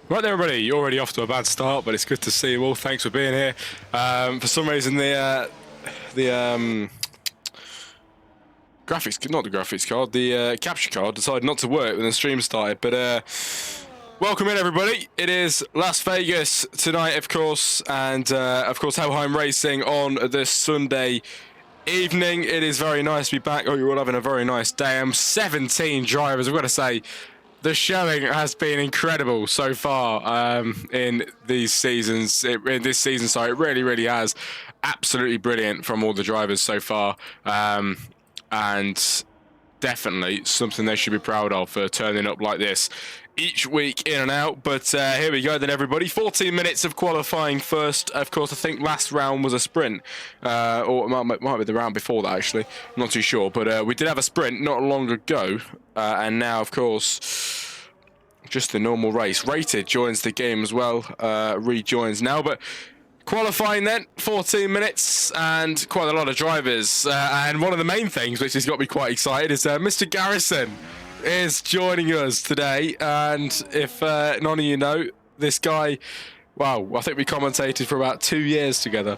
Right there, everybody. You're already off to a bad start, but it's good to see you all. Thanks for being here. For some reason, the graphics, not the graphics card, the capture card decided not to work when the stream started. But welcome in, everybody. It is Las Vegas tonight, of course, and of course Helheim Racing on this Sunday evening. It is very nice to be back. Oh, you're all having a very nice day. 17 drivers. I've got to say, the showing has been incredible so far in these seasons. In this season, sorry, it really has. Absolutely brilliant from all the drivers so far, and definitely something they should be proud of for turning up like this each week in and out. But here we go then, everybody. 14 minutes of qualifying first. Of course, I think last round was a sprint, or it might be the round before that, actually. I'm not too sure, but we did have a sprint not long ago, and now, of course, just the normal race. Rated joins the game as well, rejoins now, but qualifying then, 14 minutes and quite a lot of drivers. And one of the main things which has got me quite excited is Mr. Garrison is joining us today. And if none of you know, this guy, wow, I think we commentated for about 2 years together.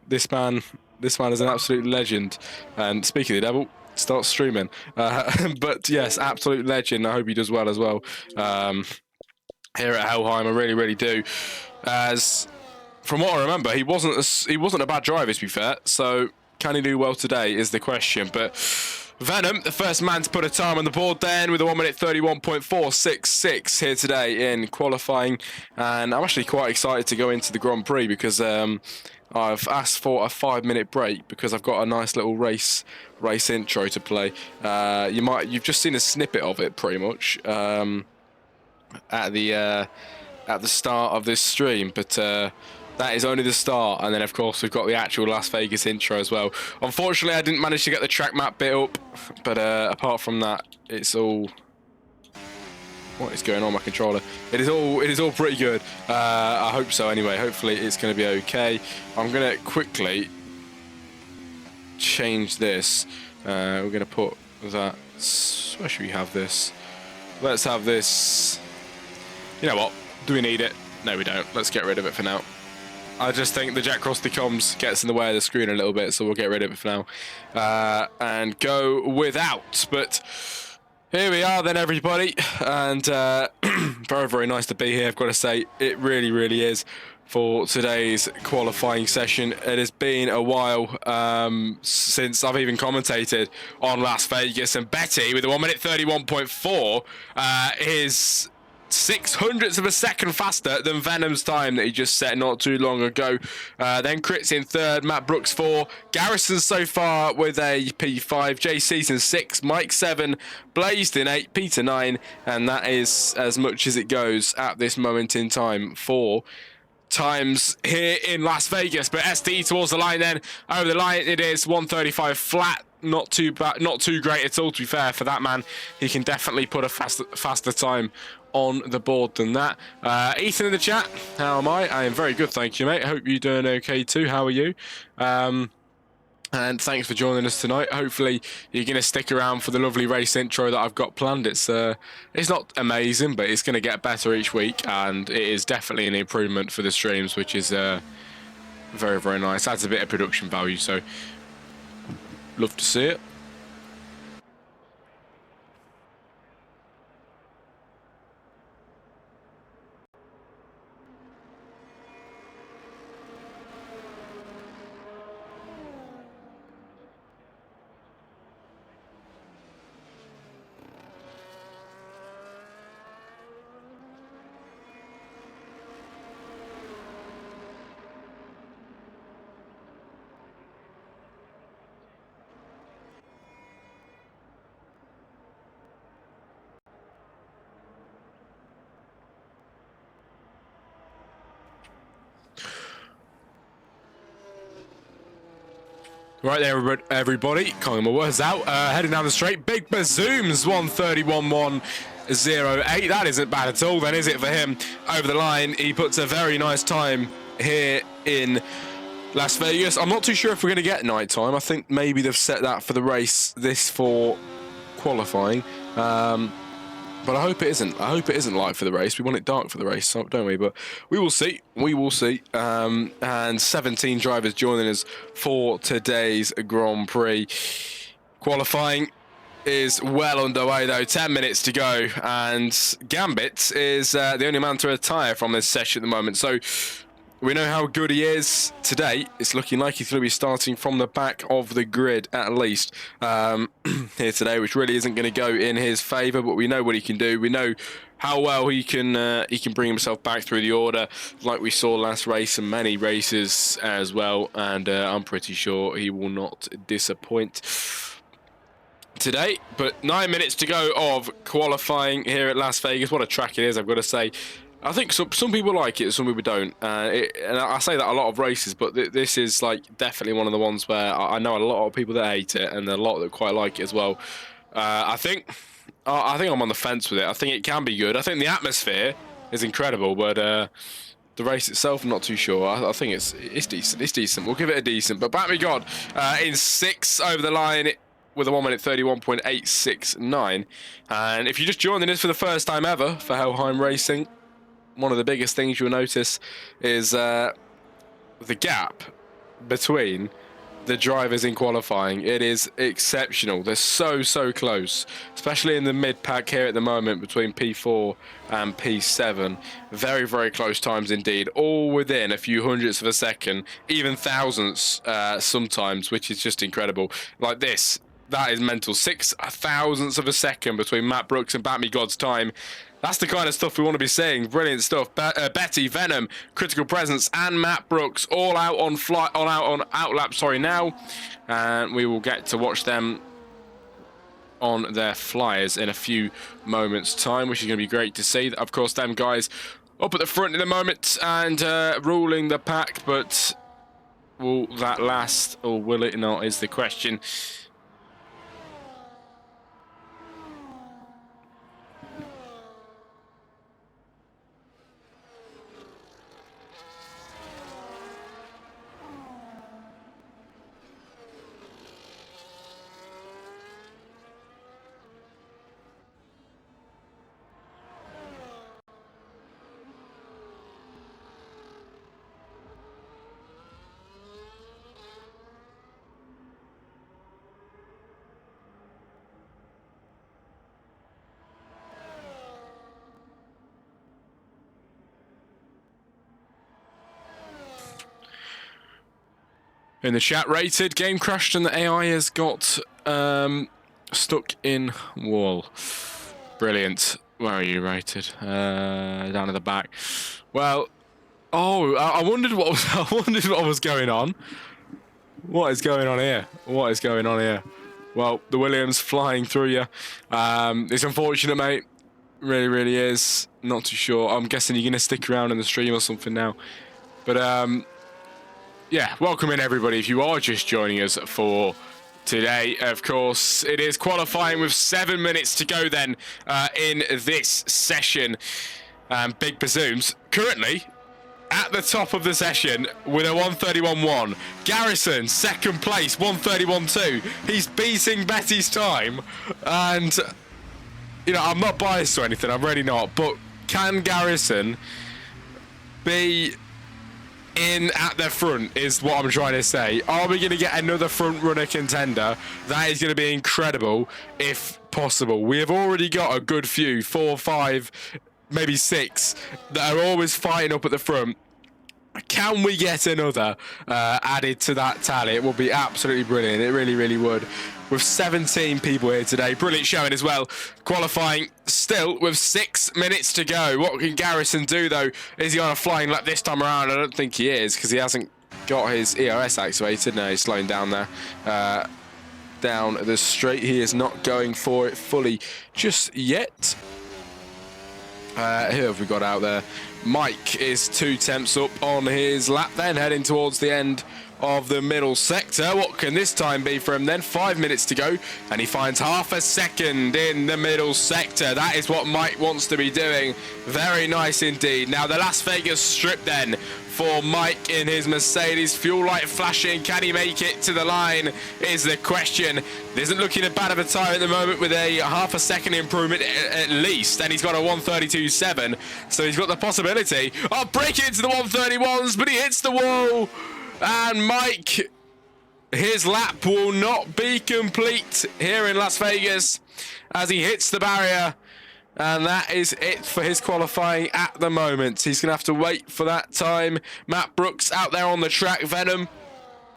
This man is an absolute legend. And speaking of the devil, start streaming. But yes, absolute legend. I hope he does well as well. Here at Helheim, I really do. As from what I remember, he wasn't a bad driver, to be fair. So can he do well today is the question. But Venom, the first man to put a time on the board then with a 1 minute 31.466 here today in qualifying. And I'm actually quite excited to go into the Grand Prix because I've asked for a 5-minute break because I've got a nice little race intro to play. You've just seen a snippet of it pretty much at the start of this stream, but that is only the start, and then of course we've got the actual Las Vegas intro as well. Unfortunately, I didn't manage to get the track map bit up, but apart from that, it's all... What is going on with my controller? It is all pretty good. I hope so anyway. Hopefully it's going to be okay. I'm going to quickly change this. We're going to put that... Where should we have this? Let's have this... You know what? Do we need it? No, we don't. Let's get rid of it for now. I just think the Jack Cross the comms gets in the way of the screen a little bit, so we'll get rid of it for now. And go without. But here we are then, everybody. And very nice to be here, I've got to say. It really is for today's qualifying session. It has been a while since I've even commentated on Las Vegas. And Betty, with a 1 minute 31.4, is 0.06 of a second faster than Venom's time that he just set not too long ago. Then Crit's in third, Matt Brooks 4, Garrison so far with a P5, JC's in 6, Mike 7, Blazed in 8, Peter 9, and that is as much as it goes at this moment in time for times here in Las Vegas. But SD towards the line then, over the line it is 1:35 flat. Not too bad, not too great at all, to be fair, for that man. He can definitely put a faster time on the board than that. Ethan in the chat, how am I? I am very good, thank you, mate. I hope you're doing okay too. How are you? And thanks for joining us tonight. Hopefully you're going to stick around for the lovely race intro that I've got planned. It's not amazing, but it's going to get better each week, and it is definitely an improvement for the streams, which is very nice. Adds a bit of production value, so love to see it. Right there, everybody. Can't get my words out. Heading down the straight. Big Bazooms 1:31.108. That isn't bad at all, then, is it, for him? Over the line, he puts a very nice time here in Las Vegas. I'm not too sure if we're going to get night time. I think maybe they've set that for the race, this for qualifying. But I hope it isn't. I hope it isn't light for the race. We want it dark for the race, don't we? But we will see. We will see. And 17 drivers joining us for today's Grand Prix. Qualifying is well underway, though. 10 minutes to go. And Gambit is the only man to retire from this session at the moment. So we know how good he is today. It's looking like he's going to be starting from the back of the grid, at least, here today, which really isn't going to go in his favour, but we know what he can do. We know how well he can bring himself back through the order, like we saw last race and many races as well, and I'm pretty sure he will not disappoint today. But 9 minutes to go of qualifying here at Las Vegas. What a track it is, I've got to say. I think some people like it, some people don't. And I say that a lot of races, but this is like definitely one of the ones where I know a lot of people that hate it and a lot that quite like it as well. I think I'm on the fence with it. I think it can be good. I think the atmosphere is incredible, but the race itself, I'm not too sure. I think it's decent. It's decent. We'll give it a decent. But back we got in 6th over the line with a 1 minute 31.869. And if you're just joining us for the first time ever for Helheim Racing, one of the biggest things you'll notice is the gap between the drivers in qualifying. It is exceptional. They're so close, especially in the mid-pack here at the moment between P4 and P7. Very close times indeed, all within a few hundredths of a second, even thousandths sometimes, which is just incredible. Like this, that is mental. 6 thousandths of a second between Matt Brooks and Batmy God's time. That's the kind of stuff we want to be seeing. Brilliant stuff. Betty, Venom, Critical Presence, and Matt Brooks all out on outlap. Sorry, now, and we will get to watch them on their flyers in a few moments' time, which is going to be great to see. Of course, them guys up at the front in the moment and ruling the pack, but will that last or will it not? Is the question. In the chat, rated, game crashed and the AI has got stuck in wall. Brilliant. Where are you rated? Down at the back. Well, oh, I wondered what was, I wondered what was going on. What is going on here? What is going on here? Well, the Williams flying through you. It's unfortunate, mate. Really is. Not too sure. I'm guessing you're gonna stick around in the stream or something now. But yeah, welcome in everybody if you are just joining us for today. Of course, it is qualifying with 7 minutes to go then in this session. Big Bazooms currently at the top of the session with a 1:31.1. Garrison, second place, 1:31.2. He's beating Betty's time. And, you know, I'm not biased or anything, I'm really not. But can Garrison be in at the front is what I'm trying to say. Are we going to get another front runner contender? That is going to be incredible if possible. We have already got a good few, 4, 5, maybe 6 that are always fighting up at the front. Can we get another added to that tally? It would be absolutely brilliant. It really would. With 17 people here today. Brilliant showing as well. Qualifying still with 6 minutes to go. What can Garrison do, though? Is he on a flying lap this time around? I don't think he is, because he hasn't got his ERS activated. No, he's slowing down there. Down the straight. He is not going for it fully just yet. Who have we got out there? Mike is 2 temps up on his lap then, heading towards the end of the middle sector. What can this time be for him then? 5 minutes to go, and he finds half a second in the middle sector. That is what Mike wants to be doing. Very nice indeed. Now the Las Vegas strip then for Mike in his Mercedes. Fuel light flashing. Can he make it to the line is the question. It isn't looking as bad of a time at the moment with a half a second improvement at least, and he's got a 132.7, so he's got the possibility of breaking into the 131s, but he hits the wall, and Mike, his lap will not be complete here in Las Vegas as he hits the barrier. And that is it for his qualifying at the moment. He's going to have to wait for that time. Matt Brooks out there on the track. Venom,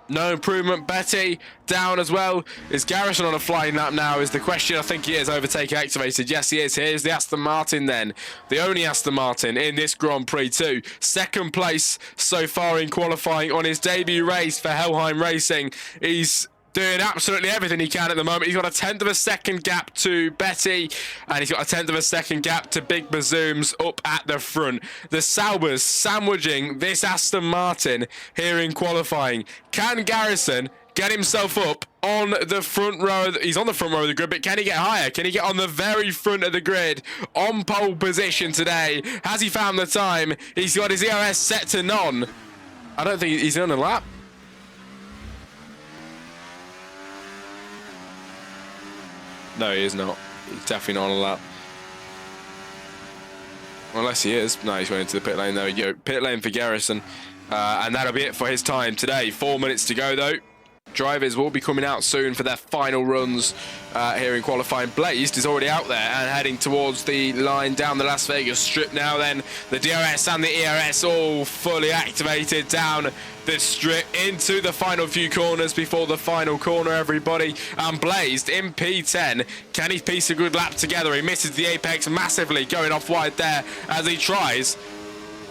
no improvement. Betty down as well. Is Garrison on a flying lap now is the question. I think he is. Overtake activated. Yes, he is. Here's the Aston Martin then. The only Aston Martin in this Grand Prix too. Second place so far in qualifying on his debut race for Helheim Racing. He's doing absolutely everything he can at the moment. He's got a 1/10 of a second gap to Betty, and he's got a 1/10 of a second gap to Big Bazooms up at the front. The Saubers sandwiching this Aston Martin here in qualifying. Can Garrison get himself up on the front row? He's on the front row of the grid, but can he get higher? Can he get on the very front of the grid on pole position today? Has he found the time? He's got his ERS set to none. I don't think he's on a lap. No, he is not. He's definitely not on a lap. Unless he is. No, he's going into the pit lane. There we go. Pit lane for Garrison. And that'll be it for his time today. 4 minutes to go, though. Drivers will be coming out soon for their final runs here in qualifying. Blazed is already out there and heading towards the line down the Las Vegas strip now then. The DRS and the ERS all fully activated down the strip into the final few corners before the final corner, everybody. And Blazed in P10. Can he piece a good lap together? He misses the apex massively, going off wide there as he tries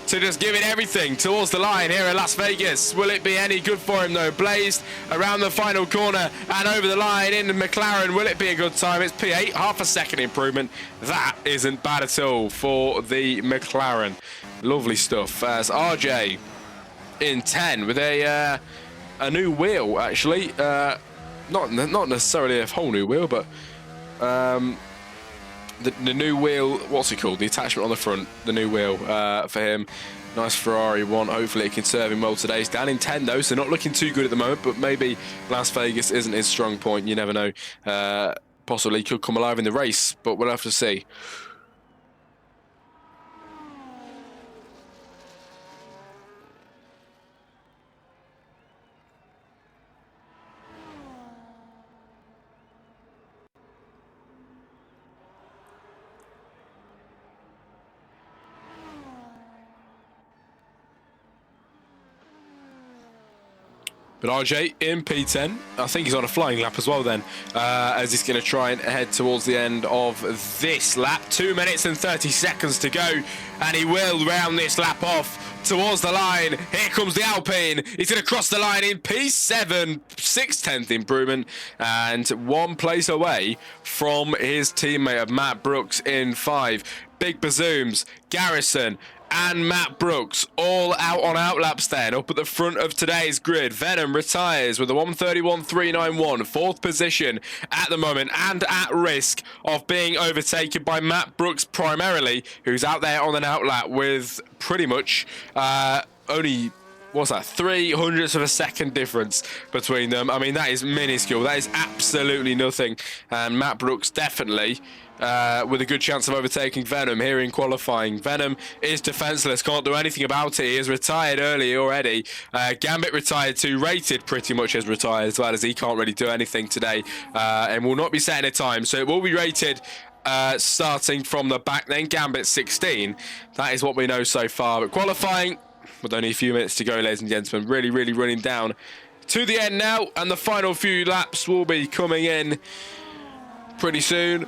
to just give it everything towards the line here at Las Vegas. Will it be any good for him though? Blazed around the final corner and over the line in the McLaren. Will it be a good time? It's P8, half a second improvement. That isn't bad at all for the McLaren. Lovely stuff. As RJ in 10 with a new wheel actually. Not necessarily a whole new wheel, but the new wheel, what's it called? The attachment on the front, the new wheel for him. Nice Ferrari one. Hopefully it can serve him well today. He's down in 10 though, so not looking too good at the moment, but maybe Las Vegas isn't his strong point. You never know. Possibly could come alive in the race, but we'll have to see. But RJ in P10, I think he's on a flying lap as well then, as he's going to try and head towards the end of this lap. 2 minutes and 30 seconds to go, and he will round this lap off towards the line. Here comes the Alpine. He's going to cross the line in P7, 6/10th improvement, and 1 place away from his teammate of Matt Brooks in 5. Big Bazooms, Garrison, and Matt Brooks all out on outlaps then up at the front of today's grid. Venom retires with a 131.391, 4th position at the moment and at risk of being overtaken by Matt Brooks primarily, who's out there on an outlap with pretty much only, what's that, 300ths of a second difference between them. I mean, that is minuscule. That is absolutely nothing. And Matt Brooks definitely with a good chance of overtaking Venom here in qualifying. Venom is defenseless, can't do anything about it. He is retired early already. Gambit retired too. Rated pretty much is retired as well, as he can't really do anything today and will not be setting a time. So it will be rated starting from the back then. Gambit 16. That is what we know so far. But qualifying, with only a few minutes to go, ladies and gentlemen, really running down to the end now, and the final few laps will be coming in pretty soon.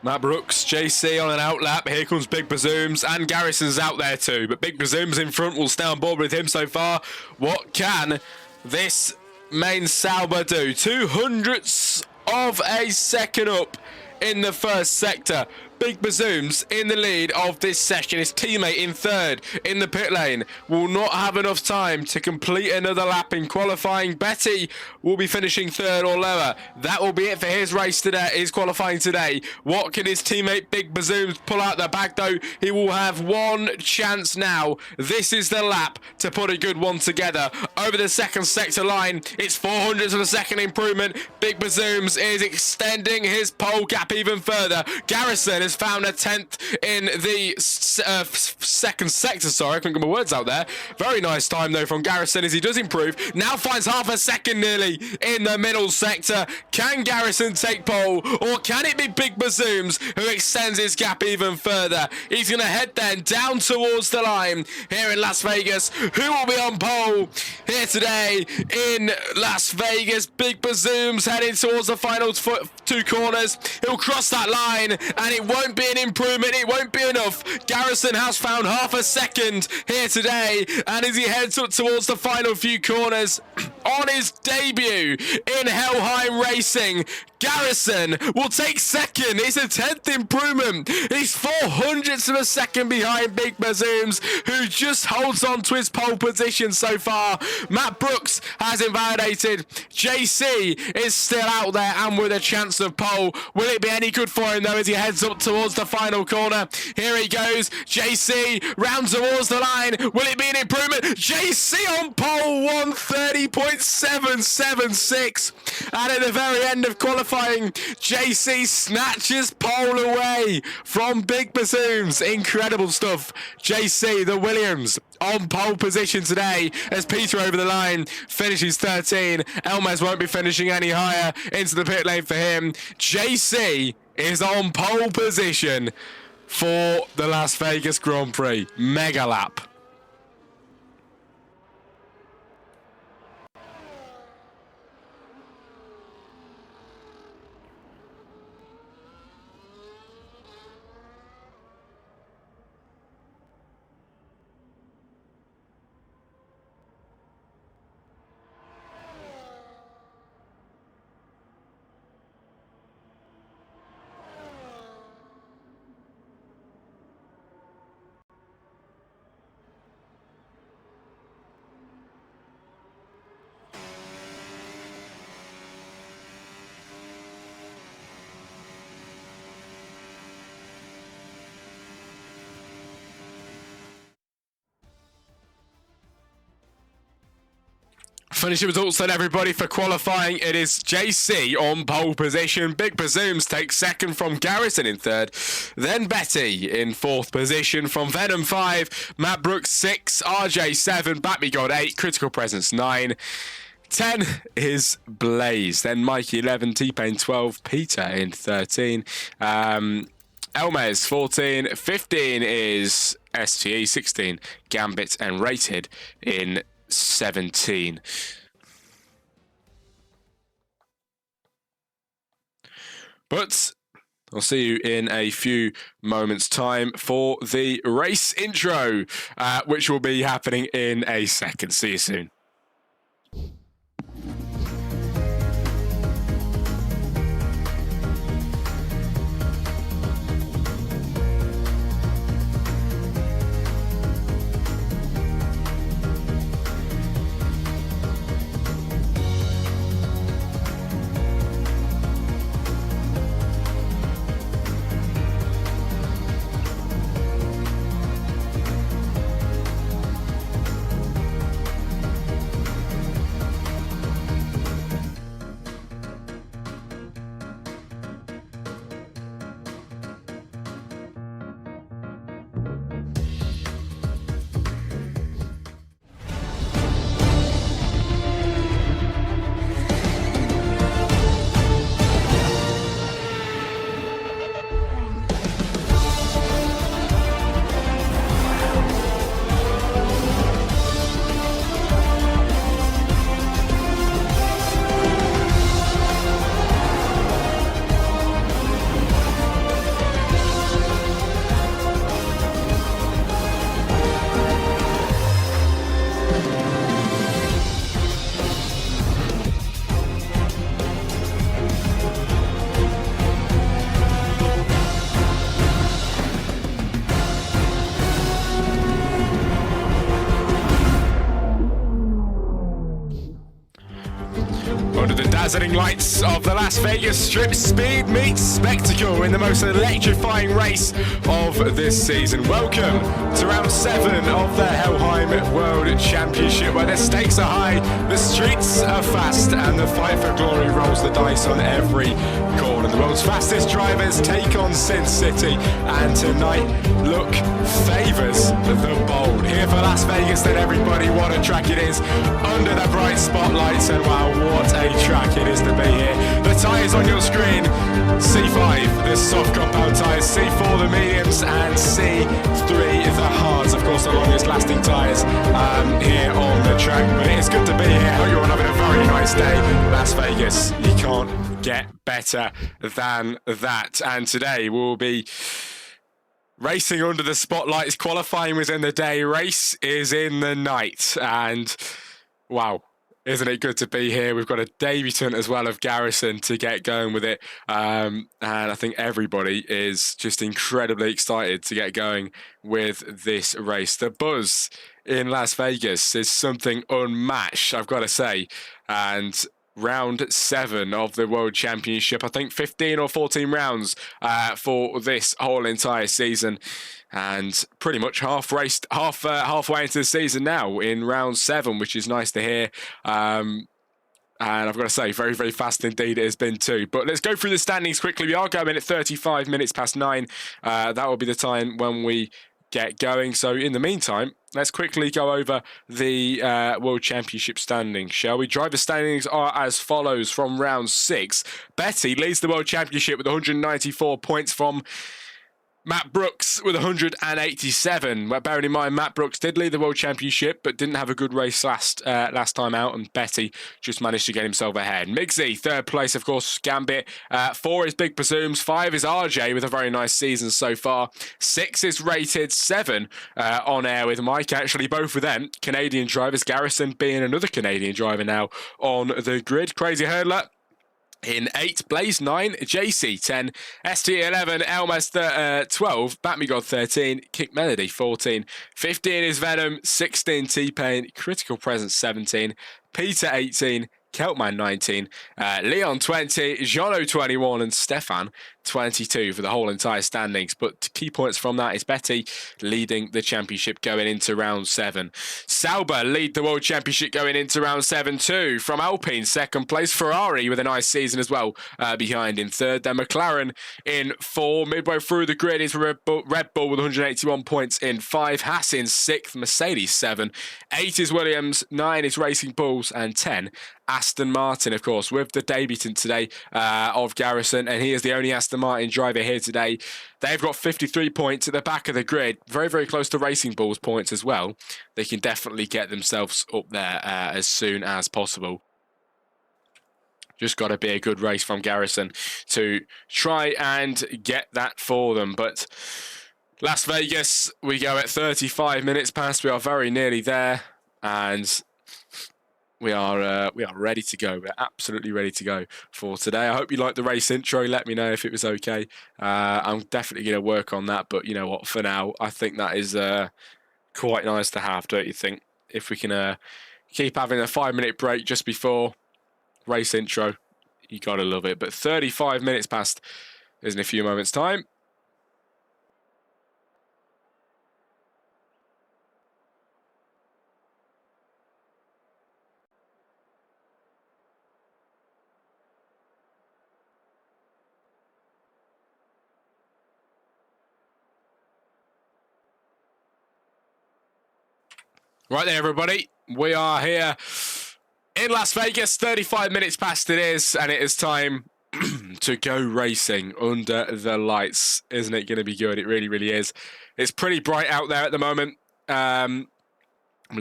Matt Brooks, JC on an outlap. Here comes Big Bazooms, and Garrison's out there too. But Big Bazooms in front will stay on board with him so far. What can this main Sauber do? 200ths of a second up in the first sector. Big Bazooms in the lead of this session. His teammate in third in the pit lane will not have enough time to complete another lap in qualifying. Betty will be finishing third or lower. That will be it for his race today, his qualifying today. What can his teammate Big Bazooms pull out the bag though? He will have one chance now. This is the lap to put a good one together. Over the second sector line, it's 400ths of a second improvement. Big Bazooms is extending his pole gap even further. Garrison has found a 10th in the second sector. Sorry, I couldn't get my words out there. Very nice time though from Garrison as he does improve. Now finds half a second nearly in the middle sector. Can Garrison take pole, or can it be Big Bazooms who extends his gap even further? He's going to head then down towards the line here in Las Vegas. Who will be on pole here today in Las Vegas? Big Bazooms heading towards the final two corners. He'll cross that line and it won't be an improvement. It won't be enough. Garrison has found half a second here today, and as he heads up towards the final few corners on his debut in Helheim Racing, Garrison will take second. It's a 10th improvement. He's 400ths of a second behind Big Bazooms, who just holds on to his pole position so far. Matt Brooks has invalidated. JC is still out there and with a chance of pole. Will it be any good for him though as he heads up towards the final corner? Here he goes. JC round towards the line. Will it be an improvement? JC on pole, 1:30.776. And at the very end of qualifying, JC snatches pole away from Big Bazooms. Incredible stuff. JC, the Williams, on pole position today as Peter over the line finishes 13. Elmes won't be finishing any higher into the pit lane for him. JC is on pole position for the Las Vegas Grand Prix. Mega lap. Finishing results then, everybody, for qualifying. It is JC on pole position. Big Bazooms takes second from Garrison in third. Then Betty in fourth position from Venom 5. Matt Brooks 6. RJ 7. Batmy God 8. Critical Presence 9. 10 is Blaze. Then Mikey 11. T-Pain 12. Peter in 13. Elmes 14. 15 is STE. 16 Gambit and Rated in 17. But I'll see you in a few moments' time for the race intro, which will be happening in a second. See you soon. Under the dazzling lights of the Las Vegas Strip, speed meets spectacle in the most electrifying race of this season. Welcome to round 7 of the Helheim World Championship, where the stakes are high, the streets are fast, and the fight for glory rolls the dice on every corner. The world's fastest drivers take on Sin City, and tonight look favours the bold. Here for Las Vegas, then everybody, what a track it is, under the bright spotlights, and wow, what a track it is to be here. The tyres on your screen: C5, the soft compound tyres, C4, the mediums, and C3, the hards, of course, the longest lasting tyres here on the track. But it is good to be here. Hope you're all having a very nice day. Las Vegas, you can't get better than that. And today we'll be racing under the spotlights. Qualifying was in the day, race is in the night, and wow, isn't it good to be here? We've got a debutant as well of Garrison to get going with it, and I think everybody is just incredibly excited to get going with this race. The buzz in Las Vegas is something unmatched, I've got to say, and round 7 of the World Championship. I think 15 or 14 rounds for this whole entire season, and pretty much halfway into the season now in round 7, which is nice to hear. And I've got to say, very, very fast indeed it has been too. But let's go through the standings quickly. We are going at 35 minutes past 9. That will be the time when we get going. So in the meantime, let's quickly go over the World Championship standings, shall we? Driver standings are as follows from round 6. Betty leads the World Championship with 194 points from Matt Brooks with 187. Well, bearing in mind, Matt Brooks did lead the World Championship, but didn't have a good race last time out, and Betty just managed to get himself ahead. Migsy, 3rd place, of course, Gambit. 4 is Big Presumes. 5 is RJ with a very nice season so far. 6 is Rated. 7 on air with Mike, actually, both of them Canadian drivers. Garrison being another Canadian driver now on the grid. Crazy Hurdler in 8, Blaze 9, JC 10, ST 11, Elmas 12, Batmigod 13, Kick Melody 14, 15 is Venom, 16 T-Pain, Critical Presence 17, Peter 18, Keltman 19, Leon 20, Jono 21, and Stefan 22 for the whole entire standings. But key points from that is Betty leading the championship going into round 7. Sauber lead the World Championship going into round 7 too. From Alpine, 2nd place. Ferrari with a nice season as well behind in 3rd. Then McLaren in 4. Midway through the grid is Red Bull with 181 points in 5. Haas in 6th. Mercedes 7. 8 is Williams. 9 is Racing Bulls. And 10 Aston Martin, of course, with the debutant today of Garrison, and he is the only Aston Martin driver here today. They've got 53 points at the back of the grid, very, very close to Racing Bulls points as well. They can definitely get themselves up there as soon as possible. Just got to be a good race from Garrison to try and get that for them. But Las Vegas, we go at 35 minutes past. We are very nearly there, and we are ready to go. We're absolutely ready to go for today. I hope you liked the race intro. Let me know if it was okay. I'm definitely going to work on that, but you know what? For now, I think that is quite nice to have, don't you think? If we can keep having a 5-minute break just before race intro, you got to love it. But 35 minutes past is in a few moments' time. Right there, everybody. We are here in Las Vegas. 35 minutes past it is, and it is time to go racing under the lights. Isn't it going to be good? It really, really is. It's pretty bright out there at the moment. Well,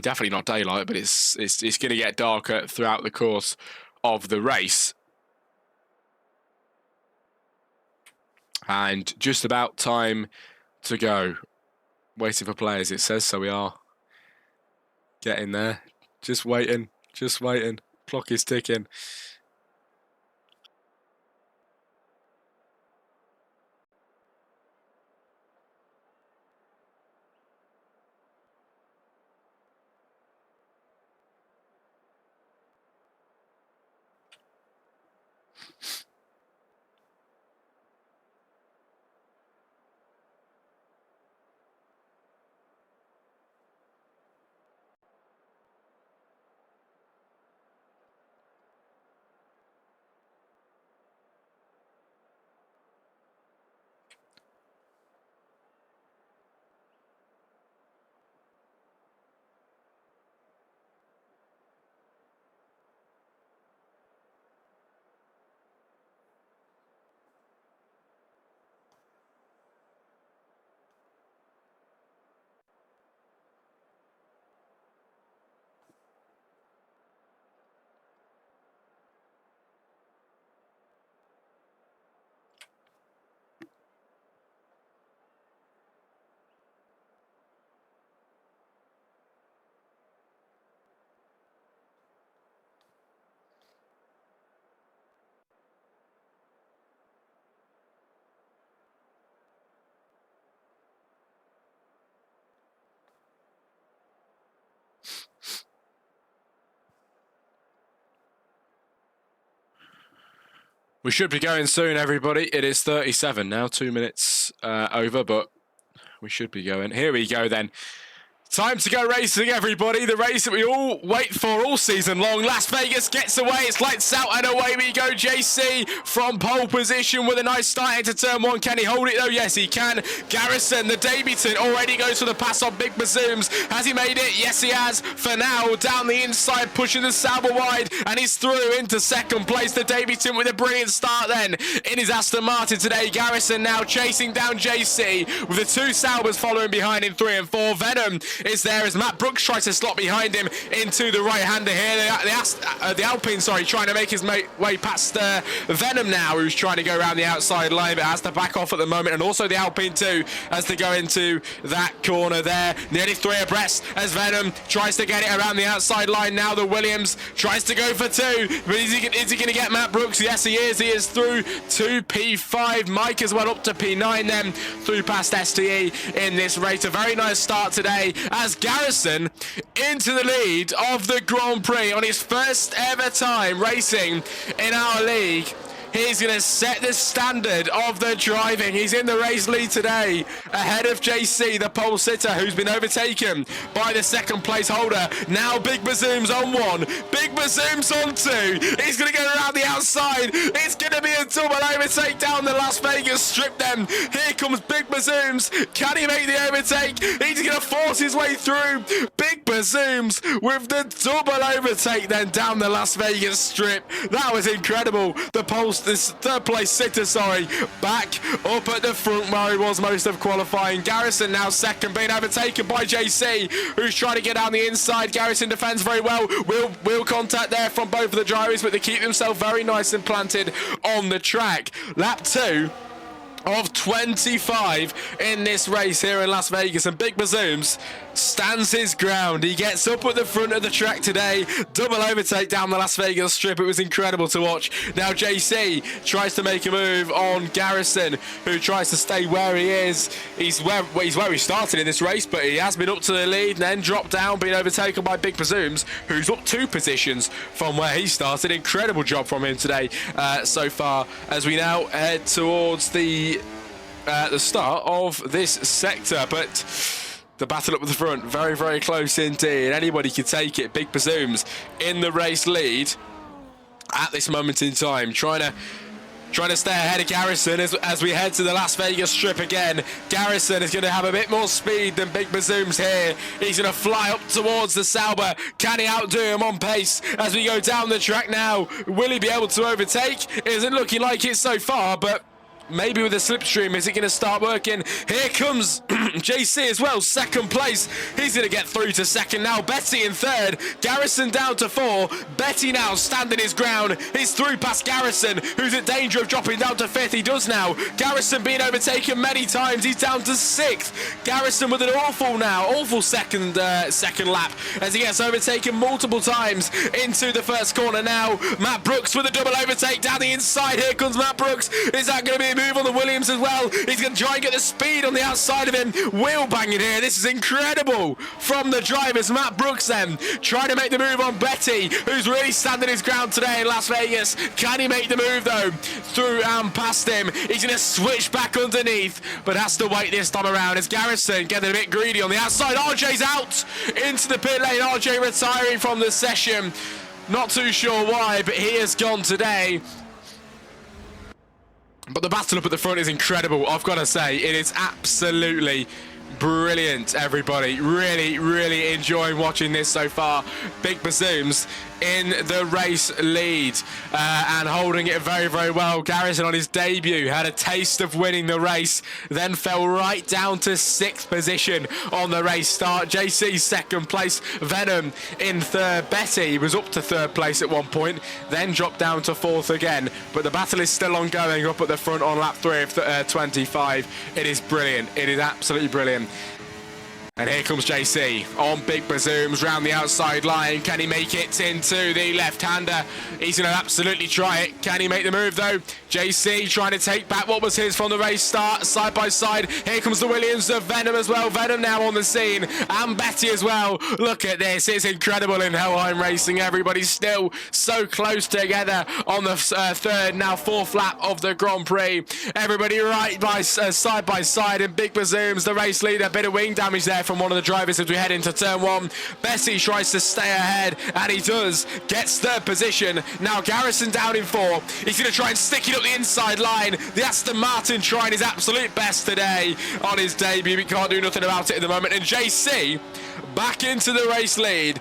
definitely not daylight, but it's going to get darker throughout the course of the race. And just about time to go. Waiting for players, it says, so we are getting there. Just waiting. Just waiting. Clock is ticking. We should be going soon, everybody. It is 37 now, 2 minutes over, but we should be going. Here we go then. Time to go racing, everybody. The race that we all wait for all season long. Las Vegas gets away. It's lights out and away we go. JC from pole position with a nice start into turn one. Can he hold it though? Yes, he can. Garrison, the debutant, already goes for the pass on Big Bazooms. Has he made it? Yes, he has. For now, down the inside, pushing the Sauber wide, and he's through into second place. The debutant with a brilliant start then in his Aston Martin today. Garrison now chasing down JC with the two Saubers following behind in 3 and 4. Venom is there as Matt Brooks tries to slot behind him into the right-hander here. The Alpine, trying to make his way past Venom now, who's trying to go around the outside line, but has to back off at the moment, and also the Alpine too has to go into that corner there. Nearly 3 abreast as Venom tries to get it around the outside line. Now the Williams tries to go for 2, but is he going to get Matt Brooks? Yes, he is. He is through to P5. Mike as well up to P9 then, through past STE in this race. A very nice start today as Garrison into the lead of the Grand Prix on his first ever time racing in our league. He's going to set the standard of the driving. He's in the race lead today, ahead of JC, the pole sitter, who's been overtaken by the second place holder. Now Big Bazoom's on 1. Big Bazoom's on 2. He's going to go around the outside. It's going to be a double overtake down the Las Vegas Strip then. Here comes Big Bazooms. Can he make the overtake? He's going to force his way through. Big Bazooms with the double overtake then down the Las Vegas Strip. That was incredible. This third place sitter, back up at the front where he was most of qualifying. Garrison now second, being overtaken by JC, who's trying to get down the inside. Garrison defends very well. Wheel contact there from both of the drivers, but they keep themselves very nice and planted on the track. Lap 2 of 25 in this race here in Las Vegas, and Big Bazooms stands his ground. He gets up at the front of the track today. Double overtake down the Las Vegas Strip. It was incredible to watch. Now JC tries to make a move on Garrison, who tries to stay where he is. He's where he started in this race, but he has been up to the lead and then dropped down, being overtaken by Big Bazooms, who's up 2 positions from where he started. Incredible job from him today so far, as we now head towards the start of this sector. But the battle up at the front, very, very close indeed. Anybody could take it. Big Bazooms in the race lead at this moment in time, trying to stay ahead of Garrison as we head to the Las Vegas Strip again. Garrison is going to have a bit more speed than Big Bazooms here. He's going to fly up towards the Sauber. Can he outdo him on pace as we go down the track now? Will he be able to overtake? It isn't looking like it so far, but maybe with a slipstream, is it going to start working? Here comes JC as well, second place. He's going to get through to second now. Betty in third. Garrison down to 4. Betty now standing his ground. He's through past Garrison, who's in danger of dropping down to 5th. He does now. Garrison being overtaken many times. He's down to 6th. Garrison with an awful second lap as he gets overtaken multiple times into the first corner now. Matt Brooks with a double overtake down the inside. Here comes Matt Brooks. Is that going to be a move on the Williams as well? He's going to try and get the speed on the outside of him. Wheel banging here. This is incredible from the drivers. Matt Brooks then trying to make the move on Betty, who's really standing his ground today in Las Vegas. Can he make the move though? Through and past him. He's going to switch back underneath, but has to wait this time around as Garrison getting a bit greedy on the outside. RJ's out into the pit lane. RJ retiring from the session. Not too sure why, but he has gone today. But the battle up at the front is incredible, I've got to say. It is absolutely brilliant, everybody. Really, really enjoying watching this so far. Big Bazooms in the race lead and holding it very, very well. Garrison on his debut had a taste of winning the race, then fell right down to 6th position on the race start. JC second place, Venom in third. Betty was up to 3rd place at one point, then dropped down to 4th again. But the battle is still ongoing up at the front on lap 3 of 25. It is brilliant. It is absolutely brilliant. And here comes JC on big bazooms round the outside line. Can he make it into the left-hander? He's going to absolutely try it. Can he make the move though? JC trying to take back what was his from the race start, side by side. Here comes the Williams of Venom as well. Venom now on the scene, and Betty as well. Look at this, it's incredible in Helheim racing. Everybody's still so close together on the third, now fourth lap of the Grand Prix. Everybody right by side by side in big bazooms. The race leader, bit of wing damage there from one of the drivers as we head into turn one. Bessie tries to stay ahead, and he does. Gets third position. Now Garrison down in four. He's going to try and stick it up the inside line. The Aston Martin trying his absolute best today on his debut. We can't do nothing about it at the moment. And JC back into the race lead.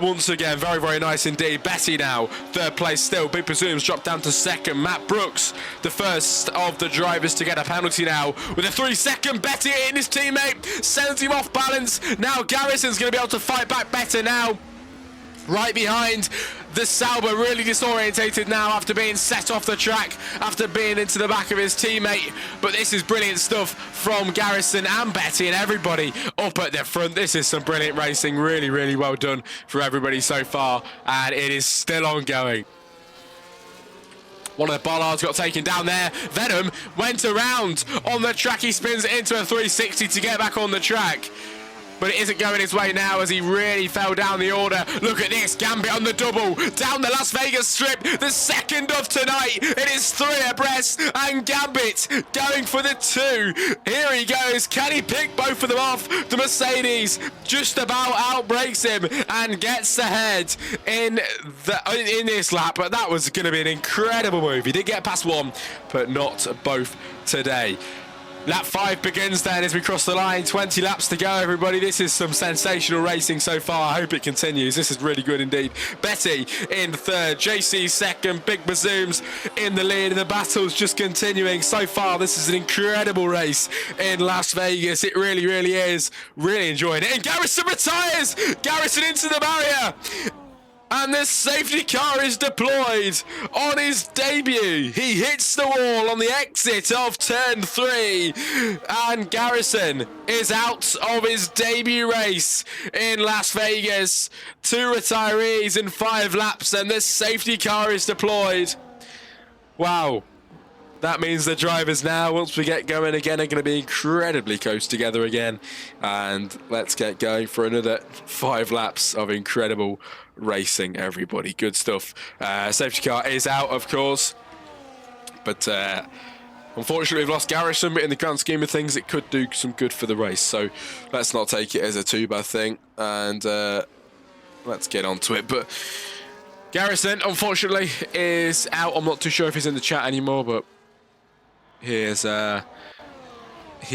Once again, very, very nice indeed. Betty now, third place still. Big Presumes dropped down to second. Matt Brooks, the first of the drivers to get a penalty now. With a 3-second, Betty hitting his teammate. Sends him off balance. Now Garrison's going to be able to fight back better now. Right behind the Sauber, really disorientated now after being set off the track, after being into the back of his teammate. But this is brilliant stuff from Garrison and Betty and everybody up at the front. This is some brilliant racing. Really, really well done for everybody so far, and it is still ongoing. One of the bollards got taken down there. Venom went around on the track. He spins it into a 360 to get back on the track. But it isn't going his way now as he really fell down the order. Look at this, Gambit on the double, down the Las Vegas strip, the second of tonight. It is 3 abreast, and Gambit going for the 2. Here he goes, can he pick both of them off? The Mercedes just about outbreaks him and gets ahead in this lap. But that was going to be an incredible move. He did get past one, but not both today. Lap 5 begins then as we cross the line. 20 laps to go, everybody. This is some sensational racing so far. I hope it continues. This is really good indeed. Betty in third, JC second, Big Bazooms in the lead, and the battle's just continuing. So far, this is an incredible race in Las Vegas. It really, really is. Really enjoying it. And Garrison retires! Garrison into the barrier! And the safety car is deployed on his debut. He hits the wall on the exit of turn 3. And Garrison is out of his debut race in Las Vegas. 2 retirees in 5 laps, and the safety car is deployed. Wow. That means the drivers now, once we get going again, are going to be incredibly close together again. And let's get going for another 5 laps of incredible racing, everybody. Good stuff. Safety car is out, of course. But unfortunately, we've lost Garrison, but in the grand scheme of things, it could do some good for the race. So let's not take it as a 2-bad thing. And let's get on to it. But Garrison, unfortunately, is out. I'm not too sure if he's in the chat anymore, but he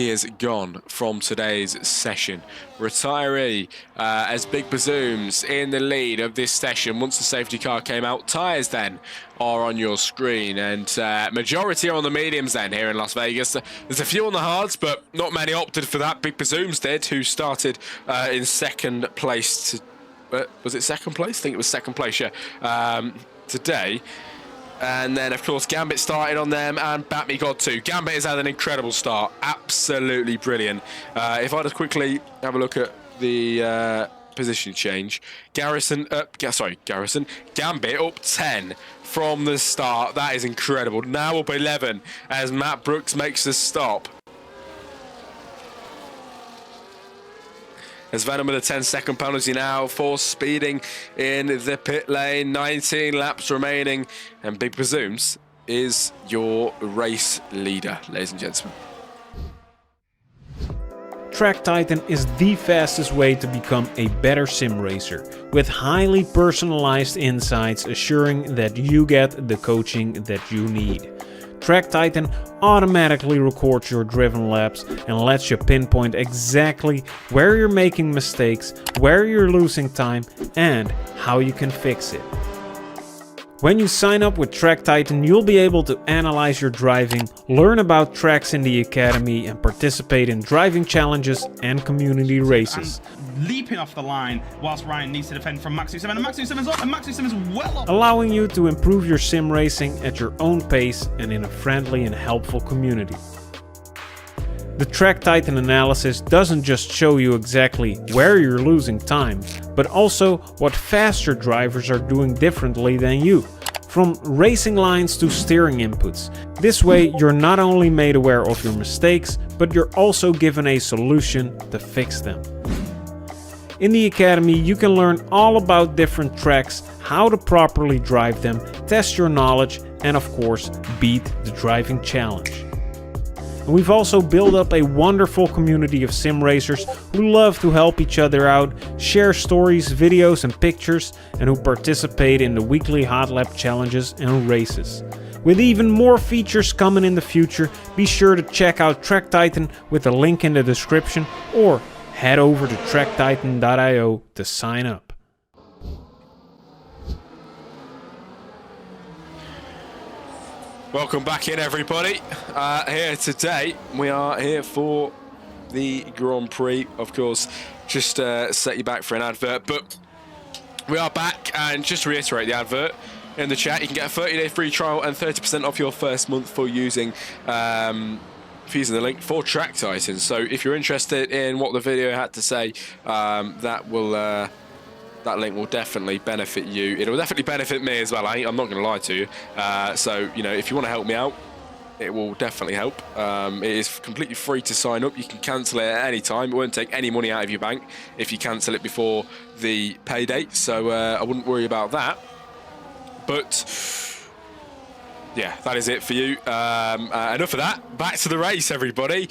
is gone from today's session. Retiree as Big Bazooms in the lead of this session once the safety car came out. Tyres then are on your screen, and majority are on the mediums then here in Las Vegas. There's a few on the hards, but not many opted for that. Big Bazooms did, who started in second place. Was it second place? I think it was second place, yeah, today. And then, of course, Gambit started on them, and Batmy got 2. Gambit has had an incredible start. Absolutely brilliant. If I just quickly have a look at the position change. Gambit up 10 from the start. That is incredible. Now up 11 as Matt Brooks makes the stop. As Venom with a 10-second penalty now for speeding in the pit lane. 19 laps remaining, and Big Presumes is your race leader, ladies and gentlemen. Track Titan is the fastest way to become a better sim racer, with highly personalized insights assuring that you get the coaching that you need. Track Titan automatically records your driven laps and lets you pinpoint exactly where you're making mistakes, where you're losing time, and how you can fix it. When you sign up with Track Titan, you'll be able to analyze your driving, learn about tracks in the academy, and participate in driving challenges and community races. And leaping off the line whilst Ryan needs to defend from Maxi 7, and Maxi 7's up, and Maxi 7's well up. Allowing you to improve your sim racing at your own pace and in a friendly and helpful community. The Track Titan analysis doesn't just show you exactly where you're losing time, but also what faster drivers are doing differently than you. From racing lines to steering inputs. This way you're not only made aware of your mistakes, but you're also given a solution to fix them. In the Academy you can learn all about different tracks, how to properly drive them, test your knowledge, and of course beat the driving challenge. And we've also built up a wonderful community of sim racers who love to help each other out, share stories, videos and pictures, and who participate in the weekly hot lap challenges and races. With even more features coming in the future, be sure to check out Track Titan with a link in the description, or head over to tracktitan.io to sign up. Welcome back in, everybody. Here today, we are here for the Grand Prix. Of course, just set you back for an advert, but we are back. And just to reiterate the advert in the chat, you can get a 30-day free trial and 30% off your first month for using the link for Track Titan. So if you're interested in what the video had to say, that link will definitely benefit you. It'll definitely benefit me as well. I'm not going to lie to you. So, you know, if you want to help me out, it will definitely help. It is completely free to sign up. You can cancel it at any time. It won't take any money out of your bank if you cancel it before the pay date. So I wouldn't worry about that. But yeah, that is it for you. Enough of that. Back to the race, everybody.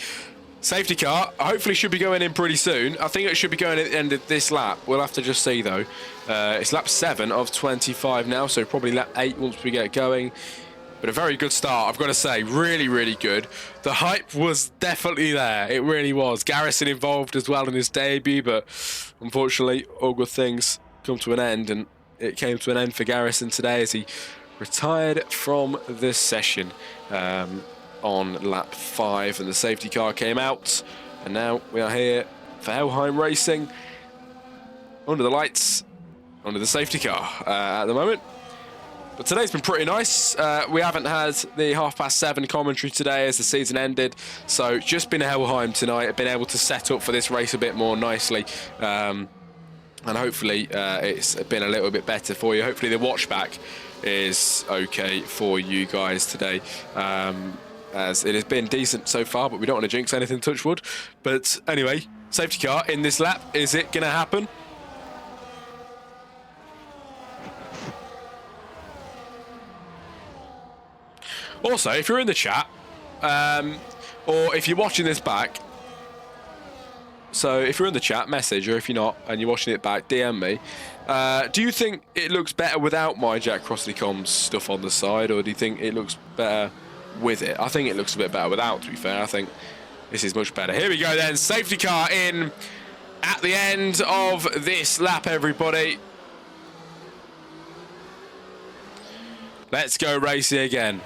Safety car hopefully should be going in pretty soon. I think it should be going at the end of this lap. We'll have to just see though. It's lap 7 of 25 now, so probably lap 8 once we get going. But a very good start, I've got to say. Really, really good. The hype was definitely there. It really was. Garrison involved as well in his debut, but unfortunately all good things come to an end, and it came to an end for Garrison today as he retired from this session. On lap 5, and the safety car came out, and now we are here for Helheim racing under the lights, under the safety car at the moment. But today's been pretty nice. We haven't had the 7:30 commentary today as the season ended, so just been Helheim tonight. I've been able to set up for this race a bit more nicely, and hopefully it's been a little bit better for you. Hopefully the watch back is okay for you guys today. As it has been decent so far, but we don't want to jinx anything, touch wood. But anyway, safety car in this lap. Is it going to happen? Also, if you're in the chat, or if you're watching this back, so if you're in the chat, message, or if you're not and you're watching it back, DM me. Do you think it looks better without my Jack Crossley comms stuff on the side, or do you think it looks better with it? I think it looks a bit better without, to be fair. I think this is much better. Here we go then. Safety car in at the end of this lap, everybody. Let's go racing again.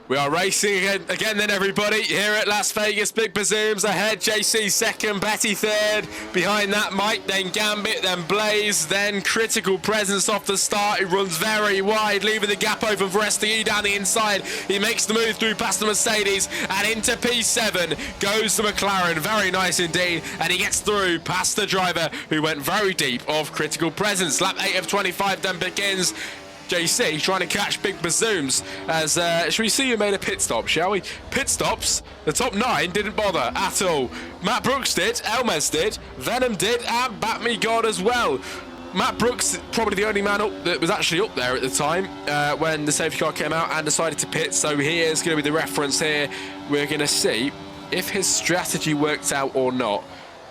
We are racing again then, everybody, here at Las Vegas. Big Bazooms ahead, JC second, Betty third. Behind that, Mike, then Gambit, then Blaze, then Critical Presence off the start. He runs very wide, leaving the gap open for STE down the inside. He makes the move through past the Mercedes and into P7. Goes the McLaren, very nice indeed. And he gets through past the driver who went very deep of Critical Presence. Lap 8 of 25 then begins. JC trying to catch Big Bazooms as, shall we see who made a pit stop, shall we? Pit stops, the top 9 didn't bother at all. Matt Brooks did, Elmes did, Venom did, and Batme God as well. Matt Brooks, probably the only man up that was actually up there at the time when the safety car came out and decided to pit, so here's going to be the reference here. We're going to see if his strategy worked out or not.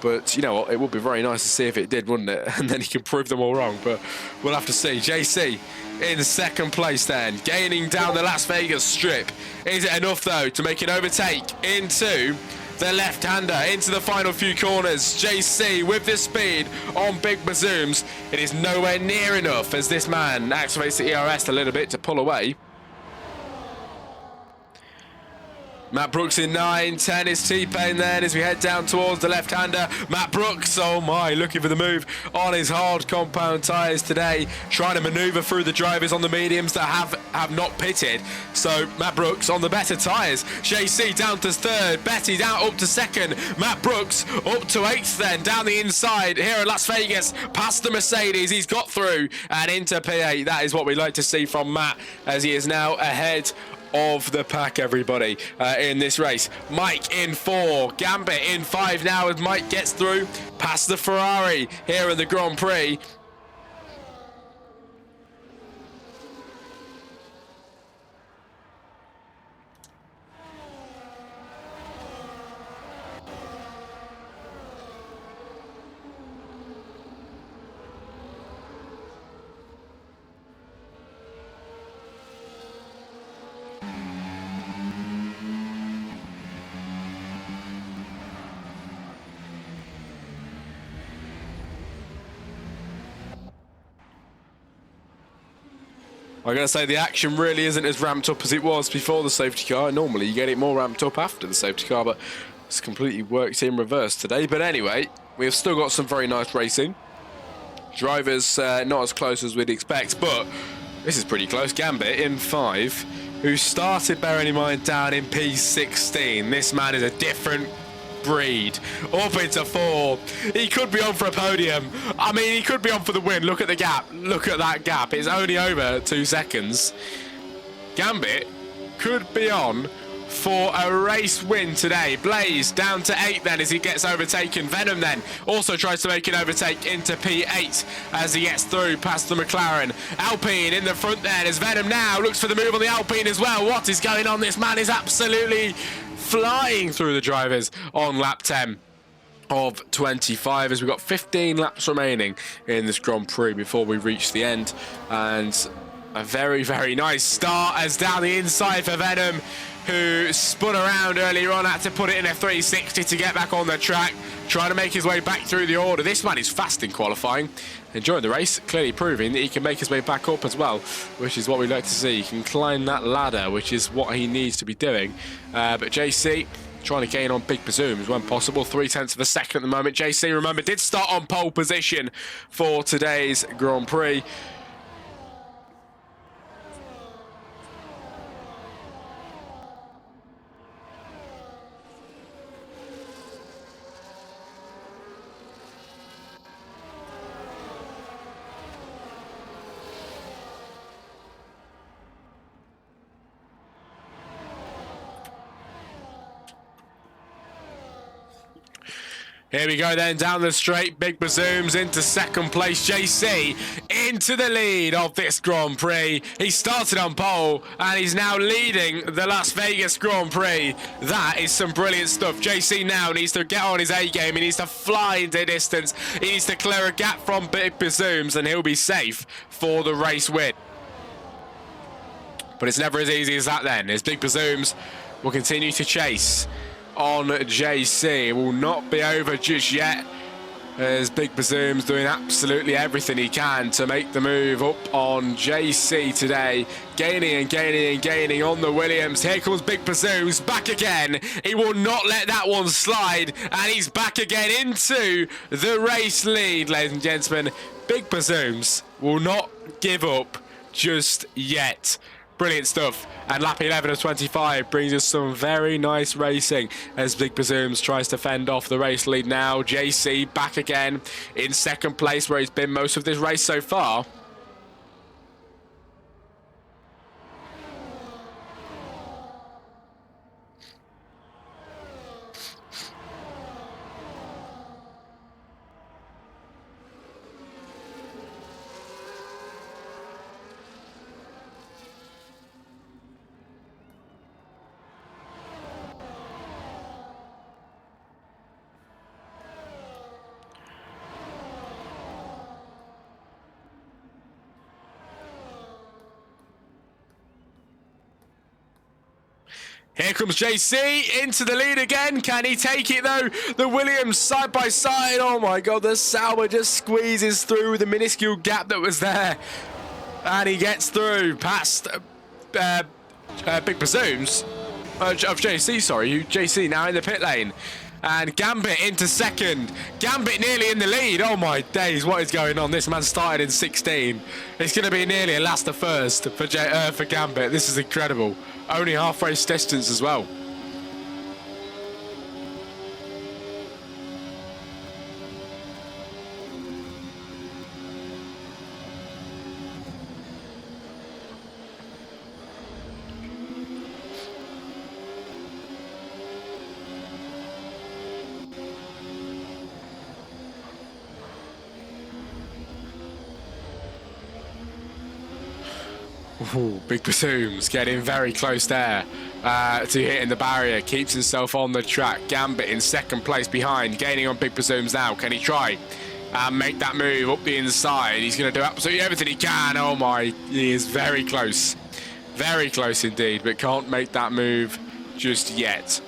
But you know what, it would be very nice to see if it did, wouldn't it? And then he can prove them all wrong, but we'll have to see. JC in second place then, gaining down the Las Vegas strip. Is it enough though to make an overtake into the left-hander into the final few corners. JC with the speed on Big Bazooms. It is nowhere near enough as this man activates the ERS a little bit to pull away. Matt Brooks in 9, 10 is T-Pain then as we head down towards the left-hander. Matt Brooks, oh my, looking for the move on his hard compound tyres today, trying to manoeuvre through the drivers on the mediums that have not pitted. So Matt Brooks on the better tyres. JC down to 3rd, Betty down up to 2nd, Matt Brooks up to 8th then, down the inside here at Las Vegas, past the Mercedes, he's got through and into P8. That is what we like to see from Matt as he is now ahead of the pack, everybody, in this race. Mike in 4, Gambit in 5 now as Mike gets through past the Ferrari here in the Grand Prix. I'm going to say the action really isn't as ramped up as it was before the safety car. Normally you get it more ramped up after the safety car, but it's completely worked in reverse today. But anyway, we've still got some very nice racing. Drivers not as close as we'd expect, but this is pretty close. Gambit in 5, who started, bearing in mind, down in P16. This man is a different breed. Up into 4. He could be on for a podium. I mean, he could be on for the win. Look at the gap. Look at that gap. It's only over 2 seconds. Gambit could be on for a race win today. Blaze down to 8 then as he gets overtaken. Venom then also tries to make an overtake into P8 as he gets through past the McLaren. Alpine in the front then as Venom now looks for the move on the Alpine as well. What is going on? This man is absolutely flying through the drivers on lap 10 of 25 as we've got 15 laps remaining in this Grand Prix before we reach the end. And a very, very nice start as down the inside for Venom, who spun around earlier on, had to put it in a 360 to get back on the track, trying to make his way back through the order. This man is fast in qualifying, enjoying the race, clearly proving that he can make his way back up as well, which is what we like to see. He can climb that ladder, which is what he needs to be doing. But JC trying to gain on Big Bazooms when possible. 0.3 of a second at the moment. JC, remember, did start on pole position for today's Grand Prix. Here we go then, down the straight, Big Bazooms into 2nd place, JC into the lead of this Grand Prix. He started on pole and he's now leading the Las Vegas Grand Prix. That is some brilliant stuff. JC now needs to get on his A game, he needs to fly into distance, he needs to clear a gap from Big Bazooms and he'll be safe for the race win. But it's never as easy as that then, as Big Bazooms will continue to chase on JC. It will not be over just yet as Big Bazooms doing absolutely everything he can to make the move up on JC today, gaining and gaining and gaining on the Williams. Here comes Big Bazooms back again. He will not let that one slide and he's back again into the race lead, ladies and gentlemen. Big Bazooms will not give up just yet. Brilliant stuff. And lap 11 of 25 brings us some very nice racing as Big Bazooms tries to fend off the race lead now. JC back again in 2nd place where he's been most of this race so far. Here comes JC into the lead again. Can he take it though? The Williams side by side. Oh my God, the Sauber just squeezes through the minuscule gap that was there. And he gets through past Big Presumes of JC, sorry. JC now in the pit lane. And Gambit into second. Gambit nearly in the lead. Oh my days, what is going on? This man started in 16. It's going to be nearly a last to first for Gambit. This is incredible. Only half race distance as well. Ooh, Big Presumes getting very close there to hitting the barrier. Keeps himself on the track. Gambit in second place behind, gaining on Big Presumes now. Can he try and make that move up the inside? He's going to do absolutely everything he can. Oh my, he is very close. Very close indeed, but can't make that move just yet.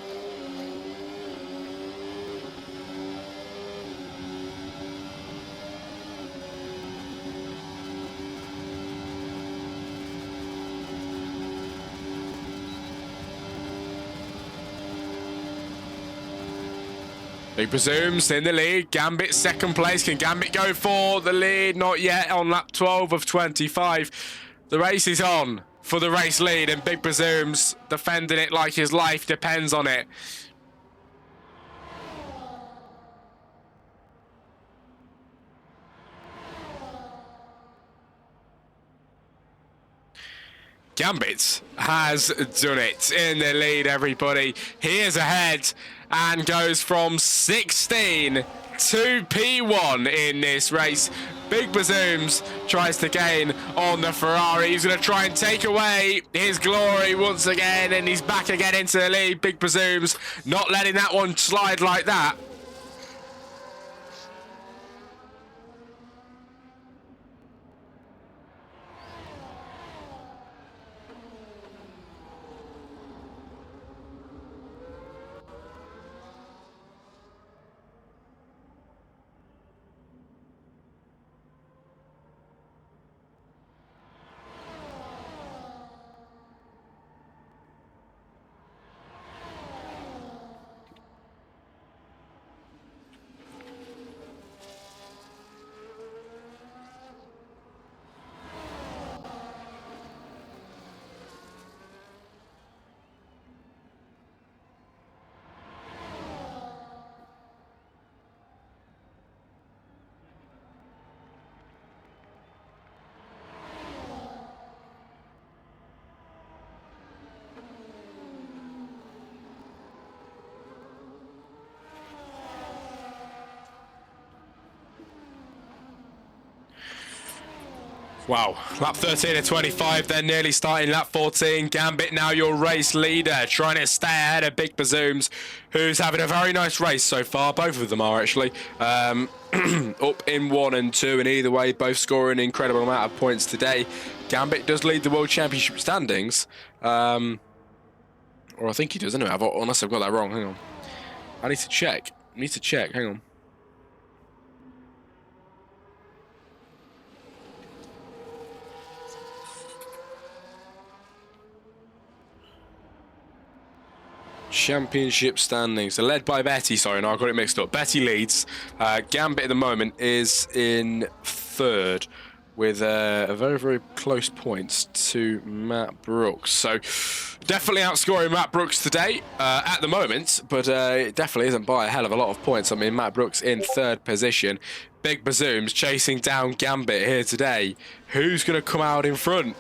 Big Presumes in the lead. Gambit second place. Can Gambit go for the lead? Not yet on lap 12 of 25. The race is on for the race lead, and Big Presumes defending it like his life depends on it. Gambit has done it in the lead, everybody. He is ahead and goes from 16 to P1 in this race. Big Presumes tries to gain on the Ferrari. He's going to try and take away his glory once again, and he's back again into the lead. Big Presumes not letting that one slide like that. Wow, lap 13 of 25, then nearly starting lap 14. Gambit now your race leader, trying to stay ahead of Big Presumes, who's having a very nice race so far. Both of them are actually up in 1 and 2, and either way, both scoring an incredible amount of points today. Gambit does lead the World Championship standings, or I think he does anyway, unless I've got that wrong. Hang on, I need to check. Hang on. Championship standings. They're led by Betty. Sorry, no, I got it mixed up. Betty leads. Gambit at the moment is in third with a very, very close points to Matt Brooks. So definitely outscoring Matt Brooks today at the moment, but it definitely isn't by a hell of a lot of points. I mean, Matt Brooks in third position. Big Presumes chasing down Gambit here today. Who's going to come out in front?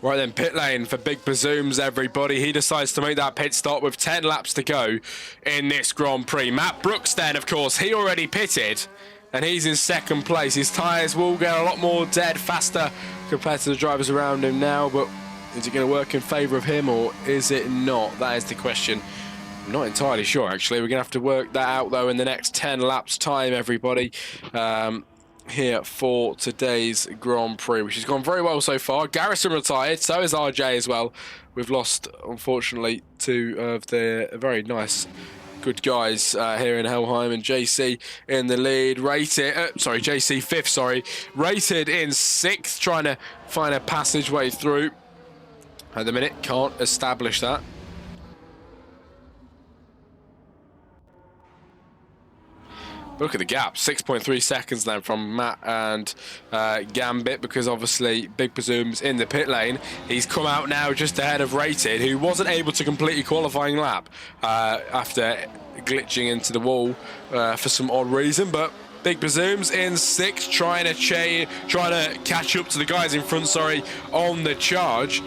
Right then, pit lane for Big Bazooms, everybody. He decides to make that pit stop with 10 laps to go in this Grand Prix. Matt Brooks then, of course, he already pitted, and he's in second place. His tyres will get a lot more dead faster compared to the drivers around him now, but is it going to work in favour of him, or is it not? That is the question. I'm not entirely sure, actually. We're going to have to work that out, though, in the next 10 laps' time, everybody. Here for today's Grand Prix, which has gone very well so far. Garrison retired, so is RJ as well. We've lost, unfortunately, two of the very nice, good guys here in Helheim, and JC in the lead. JC fifth, sorry. Rated in sixth, trying to find a passageway through. At the minute, can't establish that. Look at the gap, 6.3 seconds then from Matt and Gambit, because obviously Big Bazooms in the pit lane. He's come out now just ahead of Rated, who wasn't able to complete a qualifying lap after glitching into the wall for some odd reason, but Big Bazooms in sixth, trying to catch up to the guys in front, on the charge.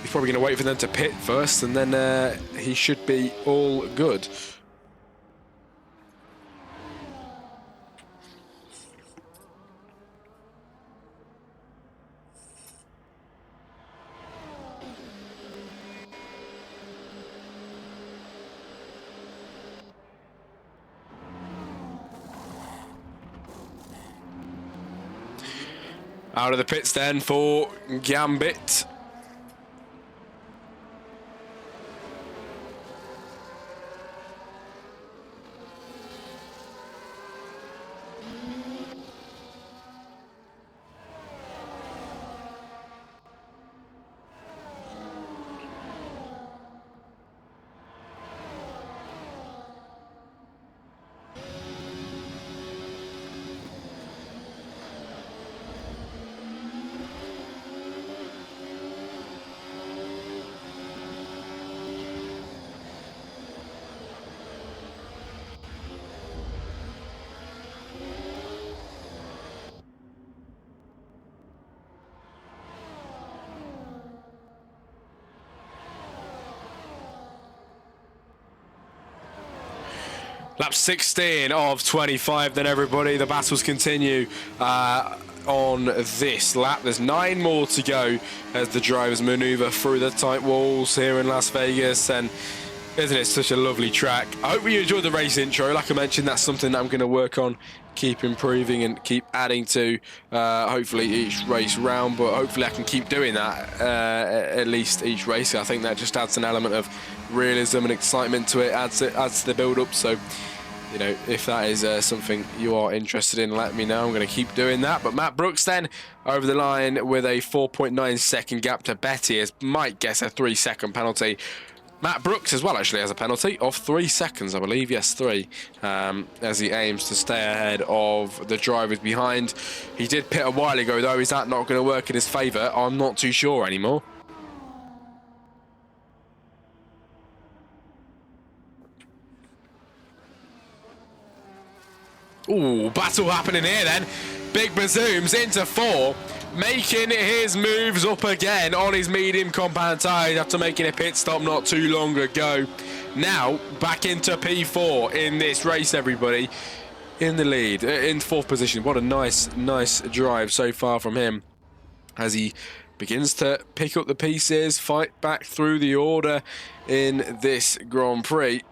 He's probably going to wait for them to pit first, and then he should be all good. Out of the pits then for Gambit. Lap 16 of 25 then, everybody. The battles continue on this lap. There's 9 more to go as the drivers maneuver through the tight walls here in Las Vegas, and isn't it such a lovely track? I hope you enjoyed the race intro. Like I mentioned, that's something that I'm going to work on, keep improving and keep adding to hopefully each race round, but hopefully I can keep doing that at least each race. I think that just adds an element of realism and excitement to it, adds to the build-up. So, you know, if that is something you are interested in, let me know. I'm going to keep doing that. But Matt Brooks then over the line with a 4.9 second gap to Betty, as might guess a 3 second penalty. Matt Brooks as well actually has a penalty of 3 seconds, I believe. Yes, 3, as he aims to stay ahead of the drivers behind. He did pit a while ago, though. Is that not going to work in his favour? I'm not too sure anymore. Ooh, battle happening here then. Big Bazooms into 4, making his moves up again on his medium compound tyres after making a pit stop not too long ago. Now back into P4 in this race, everybody. In the lead, in 4th position. What a nice drive so far from him, as he begins to pick up the pieces, fight back through the order in this Grand Prix.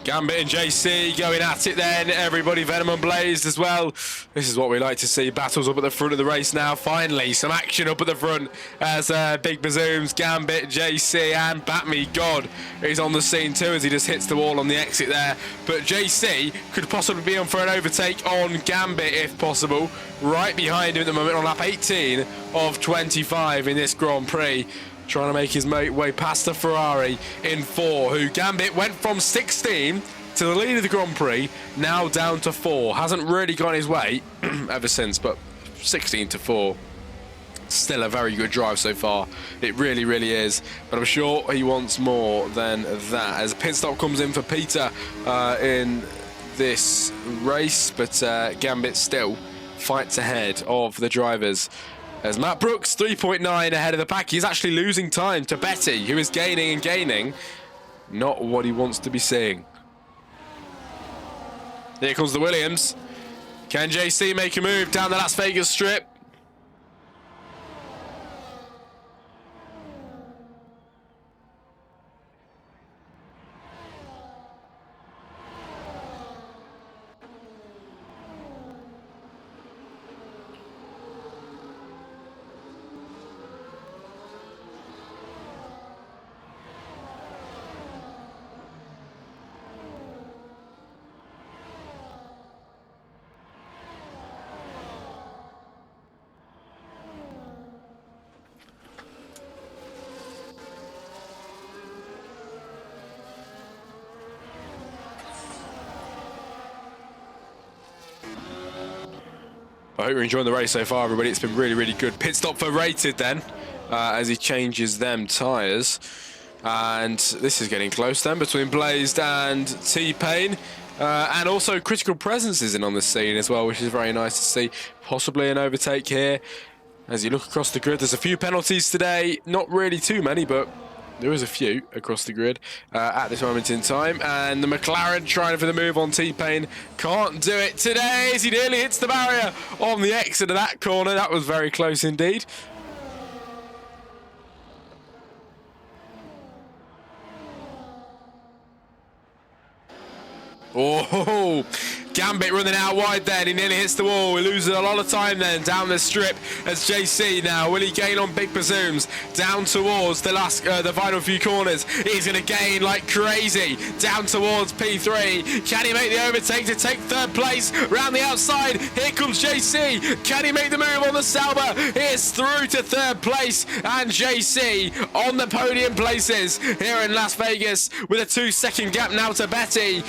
Gambit and JC going at it then. Everybody Venom and Blazed as well. This is what we like to see. Battles up at the front of the race now. Finally, some action up at the front as Big Bazooms, Gambit, JC and Batme God is on the scene too as he just hits the wall on the exit there. But JC could possibly be on for an overtake on Gambit if possible. Right behind him at the moment on lap 18 of 25 in this Grand Prix. Trying to make his way past the Ferrari in 4, who Gambit went from 16 to the lead of the Grand Prix, now down to 4. Hasn't really gone his way ever since, but 16 to 4. Still a very good drive so far. It really, really is. But I'm sure he wants more than that. As a pit stop comes in for Peter in this race, but Gambit still fights ahead of the drivers. As Matt Brooks, 3.9 ahead of the pack. He's actually losing time to Betty, who is gaining and gaining. Not what he wants to be seeing. Here comes the Williams. Can JC make a move down the Las Vegas strip? I hope you're enjoying the race so far, everybody. It's been really, really good. Pit stop for Rated then, as he changes them tyres. And this is getting close then between Blazed and T-Pain. And also Critical Presence is in on the scene as well, which is very nice to see. Possibly an overtake here. As you look across the grid, there's a few penalties today. Not really too many, but there is a few across the grid at this moment in time. And the McLaren trying for the move on T-Pain. Can't do it today as he nearly hits the barrier on the exit of that corner. That was very close indeed. Oh, Gambit running out wide then. He nearly hits the wall. He loses a lot of time then down the strip as JC now. Will he gain on Big Bazooms? Down towards the final few corners. He's going to gain like crazy. Down towards P3. Can he make the overtake to take third place? Round the outside. Here comes JC. Can he make the move on the Sauber? He's through to third place. And JC on the podium places here in Las Vegas with a 2-second gap now to Betty.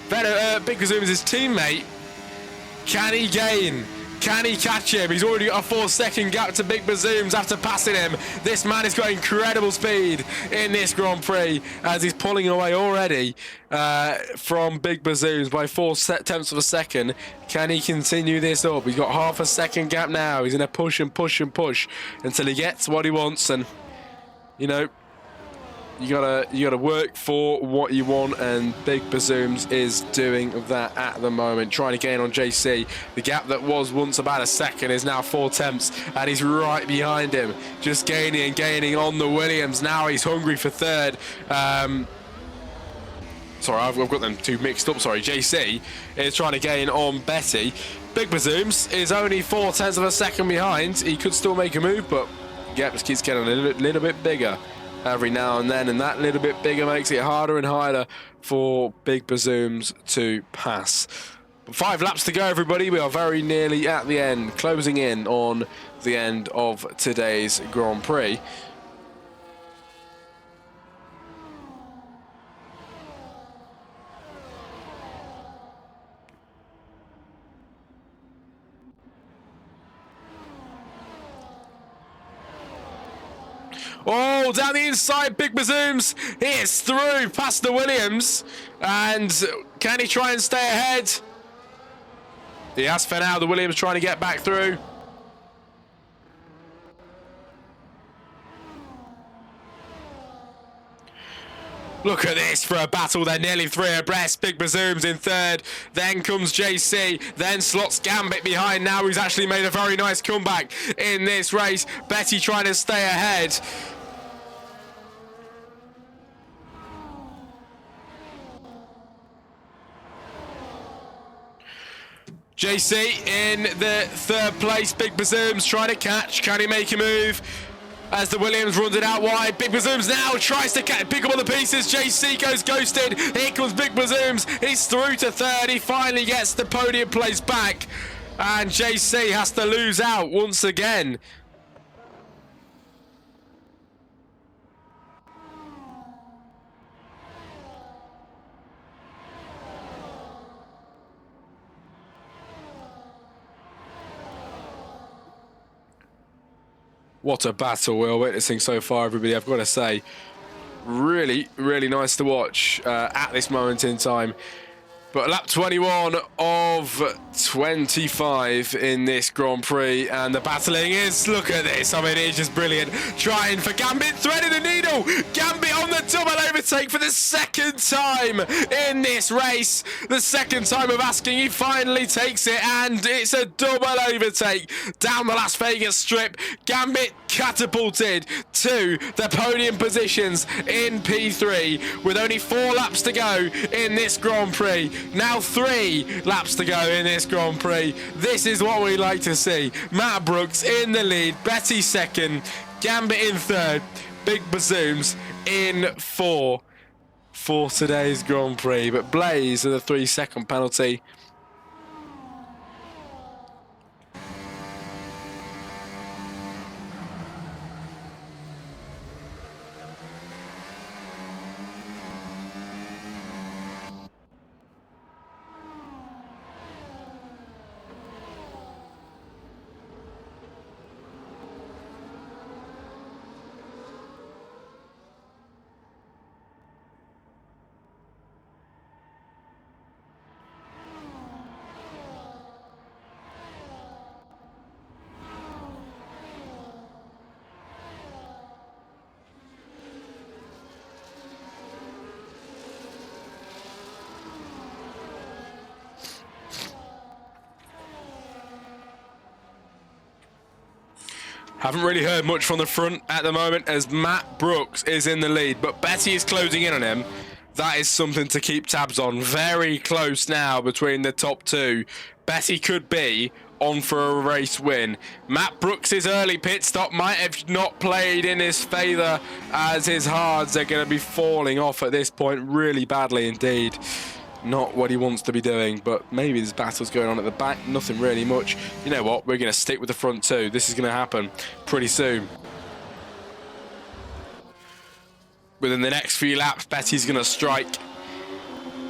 Big Bazooms' his teammate. Can he gain? Can he catch him? He's already got a 4-second gap to Big Bazooms after passing him. This man has got incredible speed in this Grand Prix as he's pulling away already from Big Bazooms by 4/10 of a second. Can he continue this up? He's got half a second gap now. He's going to push and push and push until he gets what he wants. And, you know, you gotta work for what you want, and Big Bazooms is doing that at the moment, trying to gain on JC. The gap that was once about a second is now 4/10, and he's right behind him, just gaining and gaining on the Williams. Now he's hungry for third. Sorry, I've got them two mixed up. Sorry, JC is trying to gain on Betty. Big Bazooms is only 4/10 of a second behind. He could still make a move, but the gap just keeps getting a little bit bigger every now and then, and that little bit bigger makes it harder and harder for Big Bazooms to pass. 5 laps to go, everybody. We are very nearly at the end, closing in on the end of today's Grand Prix. Oh, down the inside, Big Bazooms. He is through past the Williams. And can he try and stay ahead? He has for now. The Williams trying to get back through. Look at this for a battle. They're nearly 3 abreast. Big Bazooms in third. Then comes JC. Then slots Gambit behind. Now he's actually made a very nice comeback in this race. Betty trying to stay ahead. JC in the third place. Big Bazoom's trying to catch. Can he make a move? As the Williams runs it out wide. Big Bazoom's now tries to pick up all the pieces. JC goes ghosted. Here comes Big Bazoom's. He's through to third. He finally gets the podium place back. And JC has to lose out once again. What a battle we're witnessing so far, everybody. I've got to say, really, really nice to watch at this moment in time. But lap 21 of 25 in this Grand Prix, and the battling is, look at this, I mean, it's just brilliant. Trying for Gambit, threading the needle. Gambit on the double overtake for the second time in this race. The second time of asking, he finally takes it, and it's a double overtake down the Las Vegas Strip. Gambit catapulted to the podium positions in P3 with only 4 laps to go in this Grand Prix. Now 3 laps to go in this Grand Prix. This is what we like to see. Matt Brooks in the lead, Betty second, Gambit in third, Big Bazooms in 4 for today's Grand Prix. But Blaze with a 3-second penalty. Haven't really heard much from the front at the moment as Matt Brooks is in the lead, but Betty is closing in on him. That is something to keep tabs on. Very close now between the top 2. Betty could be on for a race win. Matt Brooks' early pit stop might have not played in his favour, as his hards are going to be falling off at this point really badly indeed. Not what he wants to be doing, but maybe there's battles going on at the back. Nothing really much. You know what? We're going to stick with the front 2. This is going to happen pretty soon. Within the next few laps, Betty's going to strike.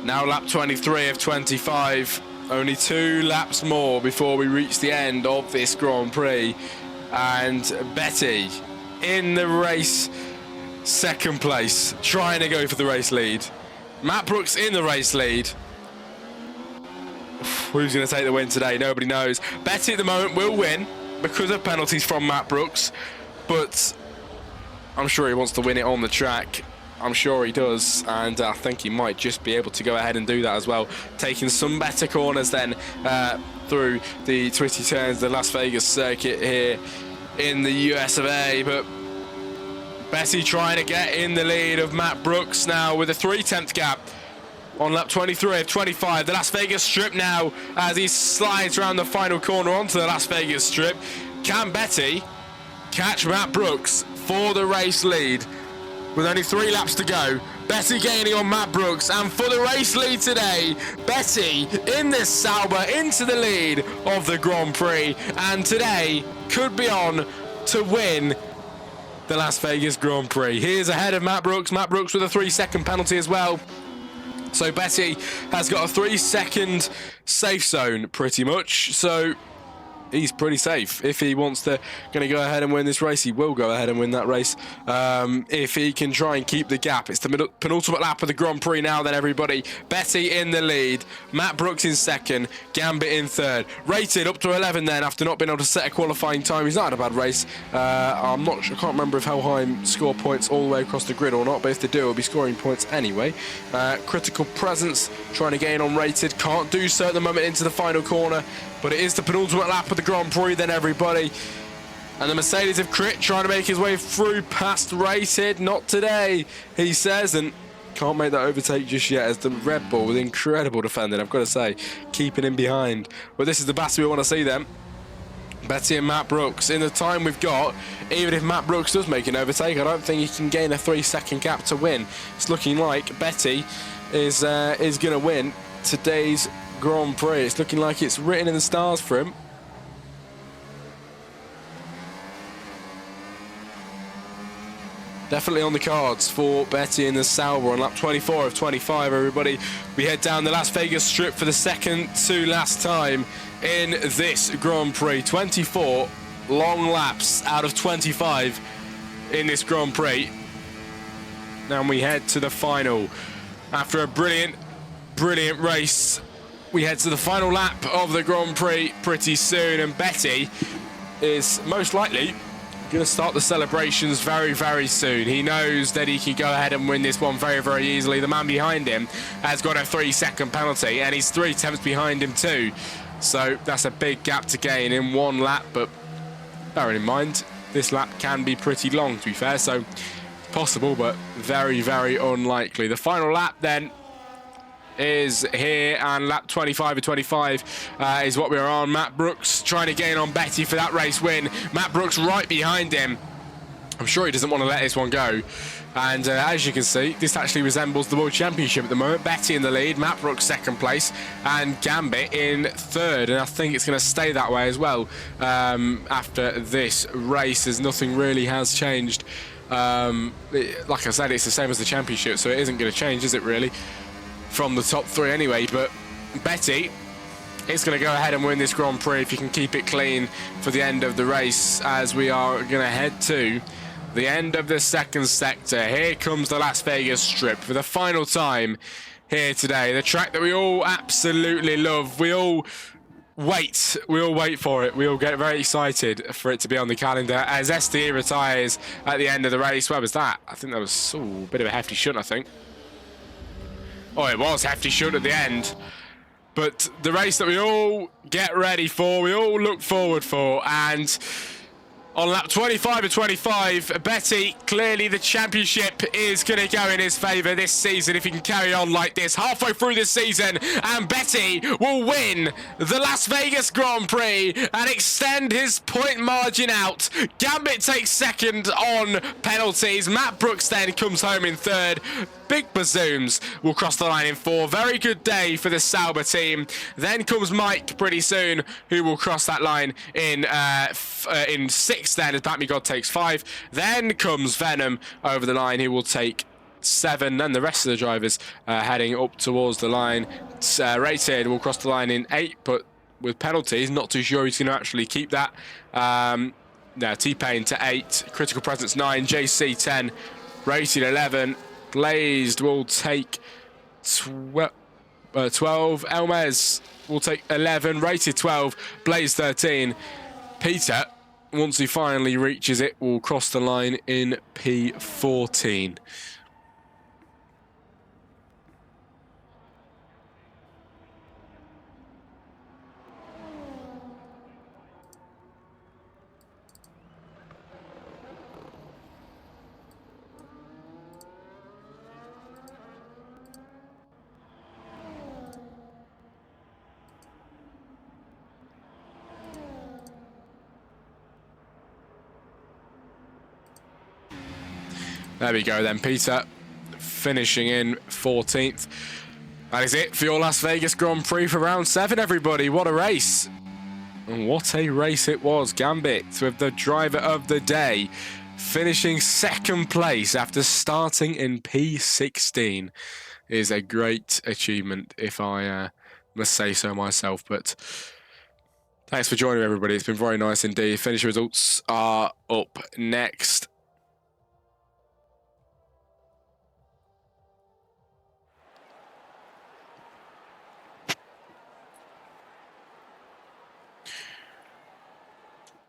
Now lap 23 of 25. Only 2 laps more before we reach the end of this Grand Prix. And Betty in the race, second place, trying to go for the race lead. Matt Brooks in the race lead. Who's going to take the win today? Nobody knows. Betty at the moment will win because of penalties from Matt Brooks, but I'm sure he wants to win it on the track. I'm sure he does, and I think he might just be able to go ahead and do that as well, taking some better corners then through the twisty turns, the Las Vegas circuit here in the US of A. But Betty trying to get in the lead of Matt Brooks now with a 3/10 gap on lap 23 of 25. The Las Vegas Strip now as he slides around the final corner onto the Las Vegas Strip. Can Betty catch Matt Brooks for the race lead with only 3 laps to go? Betty gaining on Matt Brooks, and for the race lead today, Betty in this Sauber into the lead of the Grand Prix, and today could be on to win the Las Vegas Grand Prix. He is ahead of Matt Brooks. Matt Brooks with a 3-second penalty as well. So Betty has got a 3-second safe zone pretty much. So he's pretty safe. If he wants to go ahead and win this race, he will go ahead and win that race. If he can try and keep the gap. It's the penultimate lap of the Grand Prix now then, everybody. Betty in the lead, Matt Brooks in second, Gambit in third. Rated up to 11 then after not being able to set a qualifying time. He's not had a bad race. I'm not sure, I can't remember if Helheim score points all the way across the grid or not, but if they do, he'll be scoring points anyway. Critical presence, trying to gain on Rated. Can't do so at the moment into the final corner, but it is the penultimate lap of the Grand Prix then, everybody. And the Mercedes of Crit trying to make his way through past Rated. Not today, he says, and Can't make that overtake just yet as the Red Bull with incredible defending, I've got to say, keeping him behind. But this is the battle we want to see then. Betty and Matt Brooks. In the time we've got, even if Matt Brooks does make an overtake, I don't think he can gain a 3-second gap to win. It's looking like Betty is going to win today's Grand Prix. It's looking like it's written in the stars for him. Definitely on the cards for Betty in the Sauber on lap 24 of 25, everybody. We head down the Las Vegas Strip for the second to last time in this Grand Prix. 24 long laps out of 25 in this Grand Prix. Now we head to the final. After a brilliant race, we head to the final lap of the Grand Prix pretty soon, and Betty is most likely going to start the celebrations very, very soon. He knows that he can go ahead and win this one very, very easily. The man behind him has got a 3-second penalty, and he's 3 tenths behind him too. So that's a big gap to gain in one lap, but bearing in mind, this lap can be pretty long, to be fair, so possible, but very, very unlikely. The final lap then is here, and lap 25 of 25 is what we're on. Matt Brooks trying to gain on Betty for that race win. Matt Brooks right behind him. I'm sure he doesn't want to let this one go. And as you can see, this actually resembles the World Championship at the moment. Betty in the lead, Matt Brooks second place, and Gambit in third. And I think it's going to stay that way as well after this race, as nothing really has changed. Like I said, it's the same as the championship, so it isn't going to change, is it really? From the top 3 anyway, but Betty is going to go ahead and win this Grand Prix if you can keep it clean for the end of the race, as we are going to head to the end of the second sector. Here comes the Las Vegas Strip for the final time here today. The track that we all absolutely love. We all wait for it. We all get very excited for it to be on the calendar as STE retires at the end of the race. Where was that? I think that was a bit of a hefty shunt, I think. Oh, it was hefty shunt at the end. But the race that we all get ready for, we all look forward for, and on lap 25 of 25, Betty, clearly the championship is going to go in his favour this season if he can carry on like this halfway through the season, and Betty will win the Las Vegas Grand Prix and extend his point margin out. Gambit takes second on penalties. Matt Brooks then comes home in third. Big Bazooms will cross the line in 4. Very good day for the Sauber team. Then comes Mike pretty soon, who will cross that line in 6 then, as Batmy God takes 5. Then comes Venom over the line. He will take 7. And the rest of the drivers heading up towards the line. Rated will cross the line in 8, but with penalties, not too sure he's going to actually keep that. T-Pain to 8. Critical Presence 9. JC 10. Rated 11. Glazed will take 12. Elmez will take 11. Rated 12. Blaze 13. Peter, once he finally reaches it, will cross the line in P14. There we go then, Peter finishing in 14th. That is it for your Las Vegas Grand Prix for round 7, everybody. What a race. And what a race it was. Gambit with the driver of the day, finishing second place after starting in P16 is a great achievement, if I must say so myself. But thanks for joining, everybody. It's been very nice indeed. Finish results are up next.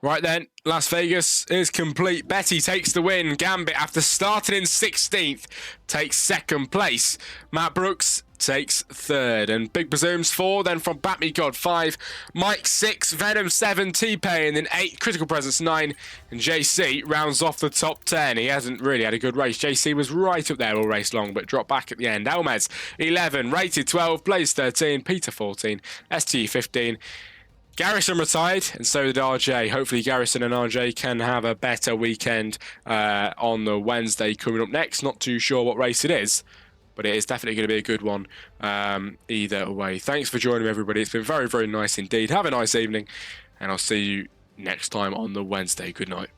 Right then, Las Vegas is complete. Betty takes the win. Gambit, after starting in 16th, takes second place. Matt Brooks takes third, and Big Bazooms 4, then from Batme God 5, Mike 6, Venom 7, T-Pain, then 8, Critical Presence 9, and JC rounds off the top 10. He hasn't really had a good race. JC was right up there all race long, but dropped back at the end. Elmez 11, Rated 12, Blaze 13, Peter 14, ST 15. Garrison retired, and so did RJ. Hopefully Garrison and RJ can have a better weekend on the Wednesday coming up next. Not too sure what race it is, but it is definitely going to be a good one either way. Thanks for joining me, everybody. It's been very, very nice indeed. Have a nice evening, and I'll see you next time on the Wednesday. Good night.